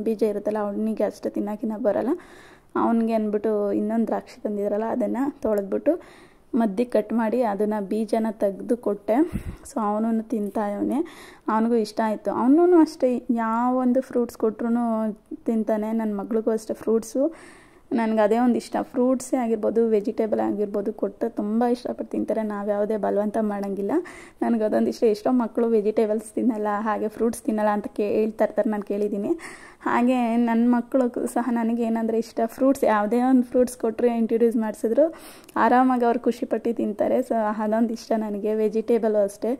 ಬೀಜ ಇರುತ್ತಲ್ಲ, ಅವನಿಗೆ ಅಷ್ಟು ತಿನ್ನೋಕಿನ್ನ ಬರೋಲ್ಲ, ಅವನಿಗೆ ಅಂದ್ಬಿಟ್ಟು ಇನ್ನೊಂದು ದ್ರಾಕ್ಷಿ ತಂದಿದ್ರಲ್ಲ ಅದನ್ನು ತೊಳೆದ್ಬಿಟ್ಟು ಮಧ್ಯೆ ಕಟ್ ಮಾಡಿ ಅದನ್ನು ಬೀಜನ ತೆಗೆದು ಕೊಟ್ಟೆ. ಸೊ ಅವನು ತಿಂತಾಯವನೇ, ಅವನಿಗೂ ಇಷ್ಟ ಆಯಿತು. ಅವನು ಅಷ್ಟೇ ಯಾವೊಂದು ಫ್ರೂಟ್ಸ್ ಕೊಟ್ಟರು ತಿಂತಾನೆ. ನನ್ನ ಮಗಳಿಗೂ ಅಷ್ಟೇ ಫ್ರೂಟ್ಸು ನನಗೆ ಅದೇ ಒಂದು ಇಷ್ಟ. ಫ್ರೂಟ್ಸೇ ಆಗಿರ್ಬೋದು, ವೆಜಿಟೇಬಲ್ ಆಗಿರ್ಬೋದು ಕೊಟ್ಟು ತುಂಬ ಇಷ್ಟಪಟ್ಟು ತಿಂತಾರೆ. ನಾವು ಯಾವುದೇ ಬಲವಂತ ಮಾಡೋಂಗಿಲ್ಲ. ನನಗೆ ಅದೊಂದು ಇಷ್ಟ. ಎಷ್ಟೋ ಮಕ್ಕಳು ವೆಜಿಟೇಬಲ್ಸ್ ತಿನ್ನಲ್ಲ, ಹಾಗೆ ಫ್ರೂಟ್ಸ್ ತಿನ್ನಲ್ಲ ಅಂತ ಹೇಳ್ತಾ ಇರ್ತಾರೆ, ನಾನು ಕೇಳಿದ್ದೀನಿ. ಹಾಗೆ ನನ್ನ ಮಕ್ಕಳು ಸಹ ನನಗೇನಂದರೆ ಇಷ್ಟ, ಫ್ರೂಟ್ಸ್ ಯಾವುದೇ ಒಂದು ಫ್ರೂಟ್ಸ್ ಕೊಟ್ಟರು ಇಂಟ್ರೊಡ್ಯೂಸ್ ಮಾಡಿಸಿದ್ರು ಆರಾಮಾಗಿ ಅವ್ರು ಖುಷಿಪಟ್ಟು ತಿಂತಾರೆ. ಸೊ ಅದೊಂದು ಇಷ್ಟ ನನಗೆ. ವೆಜಿಟೇಬಲು ಅಷ್ಟೇ,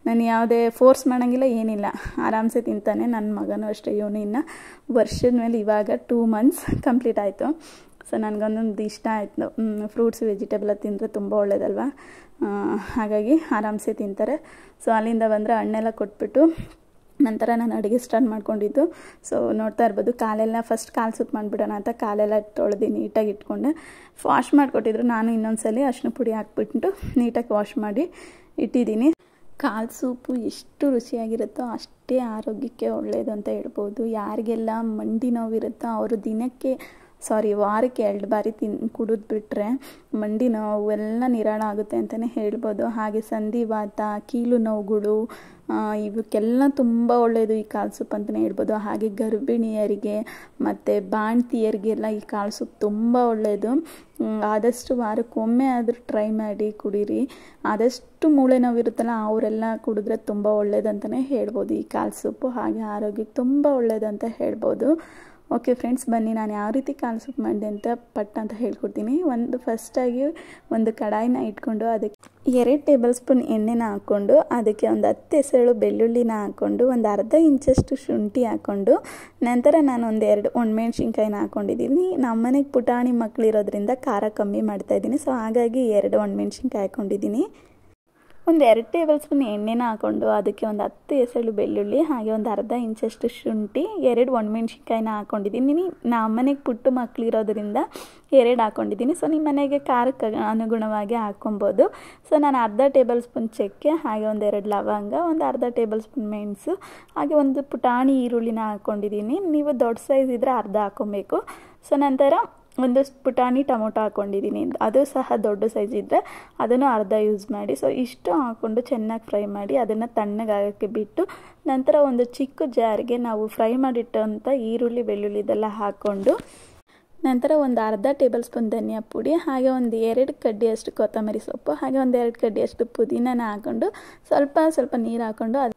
ನಾನು ಯಾವುದೇ ಫೋರ್ಸ್ ಮಾಡೋಂಗಿಲ್ಲ, ಏನಿಲ್ಲ, ಆರಾಮ್ಸೆ ತಿಂತಾನೆ. ನನ್ನ ಮಗನೂ ಅಷ್ಟೇ, ಇವನು ಇನ್ನು ವರ್ಷದ ಮೇಲೆ ಇವಾಗ 2 months ಕಂಪ್ಲೀಟ್ ಆಯಿತು. ಸೊ ನನಗೊಂದೊಂದು ಇಷ್ಟ ಆಯಿತು, ಫ್ರೂಟ್ಸ್ ವೆಜಿಟೇಬಲ್ ತಿಂದರೆ ತುಂಬ ಒಳ್ಳೇದಲ್ವ, ಹಾಗಾಗಿ ಆರಾಮ್ಸೆ ತಿಂತಾರೆ. ಸೊ ಅಲ್ಲಿಂದ ಬಂದರೆ ಹಣ್ಣೆಲ್ಲ ಕೊಟ್ಬಿಟ್ಟು ನಂತರ ನಾನು ಅಡುಗೆ ಸ್ಟಾರ್ಟ್ ಮಾಡ್ಕೊಂಡಿದ್ದು. ಸೊ ನೋಡ್ತಾ ಇರ್ಬೋದು, ಕಾಲೆಲ್ಲ ಫಸ್ಟ್ ಕಾಲು ಸೂಪ್ ಮಾಡಿಬಿಡೋಣ ಅಂತ ಕಾಲೆಲ್ಲ ತೊಳೆದು ನೀಟಾಗಿ ಇಟ್ಕೊಂಡೆ. ವಾಶ್ ಮಾಡಿಕೊಟ್ಟಿದ್ರು, ನಾನು ಇನ್ನೊಂದ್ಸಲಿ ಅರಿಶಿನ ಪುಡಿ ಹಾಕ್ಬಿಟ್ಟು ನೀಟಾಗಿ ವಾಶ್ ಮಾಡಿ ಇಟ್ಟಿದ್ದೀನಿ. ಕಾಲು ಸೂಪು ಎಷ್ಟು ರುಚಿಯಾಗಿರುತ್ತೋ ಅಷ್ಟೇ ಆರೋಗ್ಯಕ್ಕೆ ಒಳ್ಳೆಯದು ಅಂತ ಹೇಳ್ಬೋದು. ಯಾರಿಗೆಲ್ಲ ಮಂಡಿ ನೋವಿರುತ್ತೋ ಅವರು ವಾರಕ್ಕೆ 2 ಬಾರಿ ಕುಡಿದ್ಬಿಟ್ರೆ ಮಂಡಿ ನೋವು ಎಲ್ಲ ನಿರಾಳ ಆಗುತ್ತೆ ಅಂತಲೇ ಹೇಳ್ಬೋದು. ಹಾಗೆ ಸಂಧಿವಾತ, ಕೀಲು ನೋವುಗಳು, ಇವಕ್ಕೆಲ್ಲ ತುಂಬ ಒಳ್ಳೆಯದು ಈ ಕಾಲು ಸೂಪ್ ಅಂತಲೇ ಹೇಳ್ಬೋದು. ಹಾಗೆ ಗರ್ಭಿಣಿಯರಿಗೆ ಮತ್ತು ಬಾಣ್ತಿಯರಿಗೆಲ್ಲ ಈ ಕಾಲು ಸೂಪ್ ತುಂಬ ಒಳ್ಳೆಯದು. ಆದಷ್ಟು ವಾರಕ್ಕೊಮ್ಮೆ ಆದರೂ ಟ್ರೈ ಮಾಡಿ ಕುಡೀರಿ. ಆದಷ್ಟು ಮೂಳೆ ನೋವಿರುತ್ತಲ್ಲ ಅವರೆಲ್ಲ ಕುಡಿದ್ರೆ ತುಂಬ ಒಳ್ಳೆಯದಂತಲೇ ಹೇಳ್ಬೋದು ಈ ಕಾಲು ಸೂಪು. ಹಾಗೆ ಆರೋಗ್ಯಕ್ಕೆ ತುಂಬ ಒಳ್ಳೆಯದಂತ ಹೇಳ್ಬೋದು. ಓಕೆ ಫ್ರೆಂಡ್ಸ್, ಬನ್ನಿ ನಾನು ಯಾವ ರೀತಿ ಕಾಲು ಸೂಪ್ ಮಾಡಿದೆ ಅಂತ ಹೇಳ್ಕೊಡ್ತೀನಿ. ಫಸ್ಟಾಗಿ ಒಂದು ಕಡಾಯಿನ ಇಟ್ಕೊಂಡು ಅದಕ್ಕೆ 2 ಟೇಬಲ್ ಸ್ಪೂನ್ ಎಣ್ಣೆನ ಹಾಕ್ಕೊಂಡು ಅದಕ್ಕೆ ಒಂದು 10 ಎಸಳು ಬೆಳ್ಳುಳ್ಳಿನ ಹಾಕ್ಕೊಂಡು ಒಂದು ಅರ್ಧ ಇಂಚಷ್ಟು ಶುಂಠಿ ಹಾಕ್ಕೊಂಡು ನಂತರ ನಾನು ಒಂದು 2 ಒಣಮೆಣ್ಸಿನ್ಕಾಯಿನ ಹಾಕ್ಕೊಂಡಿದ್ದೀನಿ. ನಮ್ಮ ಮನೆಗೆ ಪುಟಾಣಿ ಮಕ್ಕಳಿರೋದ್ರಿಂದ ಖಾರ ಕಮ್ಮಿ ಮಾಡ್ತಾಯಿದ್ದೀನಿ. ಸೊ ಹಾಗಾಗಿ 2 ಒಣಮೆಣ್ಸಿನ್ಕಾಯಿ ಹಾಕ್ಕೊಂಡಿದ್ದೀನಿ. ಒಂದು 2 ಟೇಬಲ್ ಸ್ಪೂನ್ ಎಣ್ಣೆನ ಹಾಕ್ಕೊಂಡು ಅದಕ್ಕೆ ಒಂದು 10 ಎಸಳು ಬೆಳ್ಳುಳ್ಳಿ, ಹಾಗೆ ಒಂದು ಅರ್ಧ ಇಂಚಷ್ಟು ಶುಂಠಿ, 2 ಒಣಮೆಣ್ಸಿನ್ಕಾಯಿನ ಹಾಕ್ಕೊಂಡಿದ್ದೀನಿ. ನಮ್ಮ ಮನೆಗೆ ಪುಟ್ಟ ಮಕ್ಕಳಿರೋದ್ರಿಂದ 2 ಹಾಕ್ಕೊಂಡಿದ್ದೀನಿ. ಸೊ ನಿಮ್ಮ ಮನೆಗೆ ಖಾರಕ್ಕೆ ಅನುಗುಣವಾಗಿ ಹಾಕ್ಕೊಬೋದು. ಸೊ ನಾನು ಅರ್ಧ ಟೇಬಲ್ ಸ್ಪೂನ್ ಚಕ್ಕೆ, ಹಾಗೆ ಒಂದು 2 ಲವಂಗ, ಒಂದು ಅರ್ಧ ಟೇಬಲ್ ಸ್ಪೂನ್ ಮೆಣಸು, ಹಾಗೆ ಒಂದು ಪುಟಾಣಿ ಈರುಳ್ಳಿನ ಹಾಕ್ಕೊಂಡಿದ್ದೀನಿ. ನೀವು ದೊಡ್ಡ ಸೈಜ್ ಇದ್ದರೆ ಅರ್ಧ ಹಾಕ್ಕೊಬೇಕು. ಸೊ ನಂತರ ಒಂದು ಪುಟಾಣಿ ಟೊಮೊಟೊ ಹಾಕ್ಕೊಂಡಿದ್ದೀನಿ, ಅದು ಸಹ ದೊಡ್ಡ ಸೈಜ್ ಇದ್ದರೆ ಅದನ್ನು ಅರ್ಧ ಯೂಸ್ ಮಾಡಿ. ಸೊ ಇಷ್ಟು ಹಾಕ್ಕೊಂಡು ಚೆನ್ನಾಗಿ ಫ್ರೈ ಮಾಡಿ ಅದನ್ನು ತಣ್ಣಗಾಗೋಕ್ಕೆ ಬಿಟ್ಟು ನಂತರ ಒಂದು ಚಿಕ್ಕ ಜಾರಿಗೆ ನಾವು ಫ್ರೈ ಮಾಡಿಟ್ಟಂಥ ಈರುಳ್ಳಿ ಬೆಳ್ಳುಳ್ಳಿದೆಲ್ಲ ಹಾಕ್ಕೊಂಡು ನಂತರ ಒಂದು ಅರ್ಧ ಟೇಬಲ್ ಸ್ಪೂನ್ ಧನಿಯಾ ಪುಡಿ, ಹಾಗೆ ಒಂದು 2 ಕಡ್ಡಿಯಷ್ಟು ಕೊತ್ತಂಬರಿ ಸೊಪ್ಪು, ಹಾಗೆ ಒಂದು 2 ಕಡ್ಡಿಯಷ್ಟು ಪುದೀನನ ಹಾಕ್ಕೊಂಡು ಸ್ವಲ್ಪ ನೀರು ಹಾಕ್ಕೊಂಡು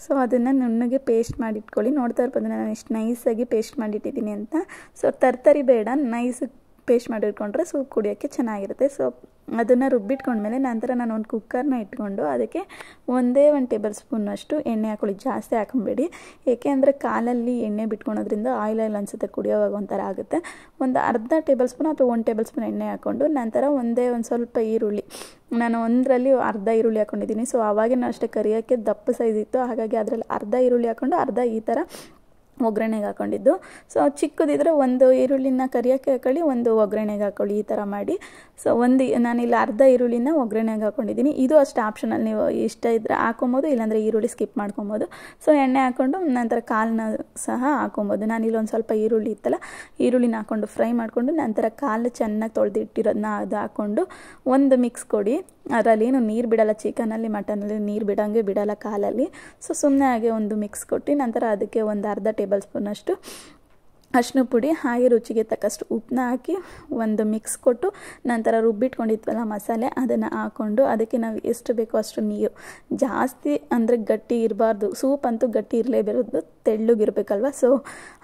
ಸೊ ಅದನ್ನು ನುಣ್ಣಗೆ ಪೇಸ್ಟ್ ಮಾಡಿಟ್ಕೊಳ್ಳಿ. ನೋಡ್ತಾ ಇರ್ಬೋದು ನಾನು ಎಷ್ಟು ನೈಸಾಗಿ ಪೇಸ್ಟ್ ಮಾಡಿಟ್ಟಿದ್ದೀನಿ ಅಂತ. ಸೊ ತರ್ತರಿ ಬೇಡ, ನೈಸ್ ಪೇಸ್ಟ್ ಮಾಡಿಟ್ಕೊಂಡ್ರೆ ಸೂಪ್ ಕುಡಿಯೋಕ್ಕೆ ಚೆನ್ನಾಗಿರುತ್ತೆ. ಸೊ ಅದನ್ನು ರುಬ್ಬಿಟ್ಕೊಂಡ್ಮೇಲೆ ನಂತರ ನಾನು ಒಂದು ಕುಕ್ಕರ್ನ ಇಟ್ಕೊಂಡು ಅದಕ್ಕೆ 1 ಟೇಬಲ್ ಸ್ಪೂನಷ್ಟು ಎಣ್ಣೆ ಹಾಕ್ಕೊಳ್ಳಿ. ಜಾಸ್ತಿ ಹಾಕೊಂಬೇಡಿ, ಏಕೆ ಅಂದರೆ ಕಾಲಲ್ಲಿ ಎಣ್ಣೆ ಬಿಟ್ಕೊಳೋದ್ರಿಂದ ಆಯಿಲ್ ಅನಿಸುತ್ತೆ, ಕುಡಿಯೋವಾಗ ಒಂಥರ ಆಗುತ್ತೆ. ಒಂದು ಅರ್ಧ ಟೇಬಲ್ ಸ್ಪೂನ್ ಅಥವಾ 1 ಟೇಬಲ್ ಸ್ಪೂನ್ ಎಣ್ಣೆ ಹಾಕ್ಕೊಂಡು ನಂತರ ಒಂದು ಸ್ವಲ್ಪ ಈರುಳ್ಳಿ, ನಾನು ಒಂದರಲ್ಲಿ ಅರ್ಧ ಈರುಳ್ಳಿ ಹಾಕ್ಕೊಂಡಿದ್ದೀನಿ. ಸೊ ಅವಾಗೇನೂ ಅಷ್ಟೇ ಕರಿಯೋಕ್ಕೆ ದಪ್ಪ ಸೈಜ್ ಇತ್ತು, ಹಾಗಾಗಿ ಅದರಲ್ಲಿ ಅರ್ಧ ಈರುಳ್ಳಿ ಹಾಕ್ಕೊಂಡು ಅರ್ಧ ಈ ಥರ ಒಗ್ಗರಣೆಗೆ ಹಾಕ್ಕೊಂಡಿದ್ದು. ಸೊ ಚಿಕ್ಕದಿದ್ರೆ ಒಂದು ಈರುಳ್ಳಿನ ಕರಿಯೋಕ್ಕೆ ಹಾಕೊಳ್ಳಿ, ಒಂದು ಒಗ್ಗರಣೆಗೆ ಹಾಕ್ಕೊಳ್ಳಿ, ಈ ಥರ ಮಾಡಿ. ಸೊ ನಾನಿಲ್ಲಿ ಅರ್ಧ ಈರುಳ್ಳಿನ ಒಗ್ಗರಣೆಗೆ ಹಾಕ್ಕೊಂಡಿದ್ದೀನಿ. ಇದು ಅಷ್ಟು ಆಪ್ಷನಲ್, ನೀವು ಇಷ್ಟ ಇದ್ದರೆ ಹಾಕೊಬೋದು, ಇಲ್ಲಾಂದರೆ ಈರುಳ್ಳಿ ಸ್ಕಿಪ್ ಮಾಡ್ಕೊಬೋದು. ಸೊ ಎಣ್ಣೆ ಹಾಕ್ಕೊಂಡು ನಂತರ ಕಾಳನ್ನ ಸಹ ಹಾಕೊಬೋದು. ನಾನಿಲ್ಲಿ ಒಂದು ಸ್ವಲ್ಪ ಈರುಳ್ಳಿ ಇತ್ತಲ್ಲ, ಈರುಳ್ಳಿನ ಹಾಕ್ಕೊಂಡು ಫ್ರೈ ಮಾಡಿಕೊಂಡು ನಂತರ ಕಾಲು ಚೆನ್ನಾಗಿ ತೊಳೆದಿಟ್ಟಿರೋದನ್ನ ಅದು ಹಾಕ್ಕೊಂಡು ಒಂದು ಮಿಕ್ಸ್ ಕೊಡಿ. ಅದರಲ್ಲೇನು ನೀರು ಬಿಡಲ್ಲ, ಚಿಕನಲ್ಲಿ ಮಟನಲ್ಲಿ ನೀರು ಬಿಡಲ್ಲ ಕಾಲಲ್ಲಿ. ಸೊ ಸುಮ್ಮನೆ ಹಾಗೆ ಒಂದು ಮಿಕ್ಸ್ ಕೊಟ್ಟು ನಂತರ ಅದಕ್ಕೆ ಒಂದು ಅರ್ಧ ಟೇಬಲ್ ಸ್ಪೂನಷ್ಟು ಅರಿಶಿನ ಪುಡಿ, ಹಾಗೆ ರುಚಿಗೆ ತಕ್ಕಷ್ಟು ಉಪ್ಪನ್ನ ಹಾಕಿ ಒಂದು ಮಿಕ್ಸ್ ಕೊಟ್ಟು ನಂತರ ರುಬ್ಬಿಟ್ಕೊಂಡಿದ್ವಲ್ಲ ಮಸಾಲೆ ಅದನ್ನು ಹಾಕ್ಕೊಂಡು ಅದಕ್ಕೆ ನಾವು ಎಷ್ಟು ಬೇಕೋ ಅಷ್ಟು ನೀರು, ಜಾಸ್ತಿ ಅಂದರೆ ಗಟ್ಟಿ ಇರಬಾರ್ದು, ಸೂಪ್ ಅಂತೂ ಗಟ್ಟಿ ಇರಲೇಬಾರದು, ತೆಳ್ಳಗಿರ್ಬೇಕಲ್ವ. ಸೊ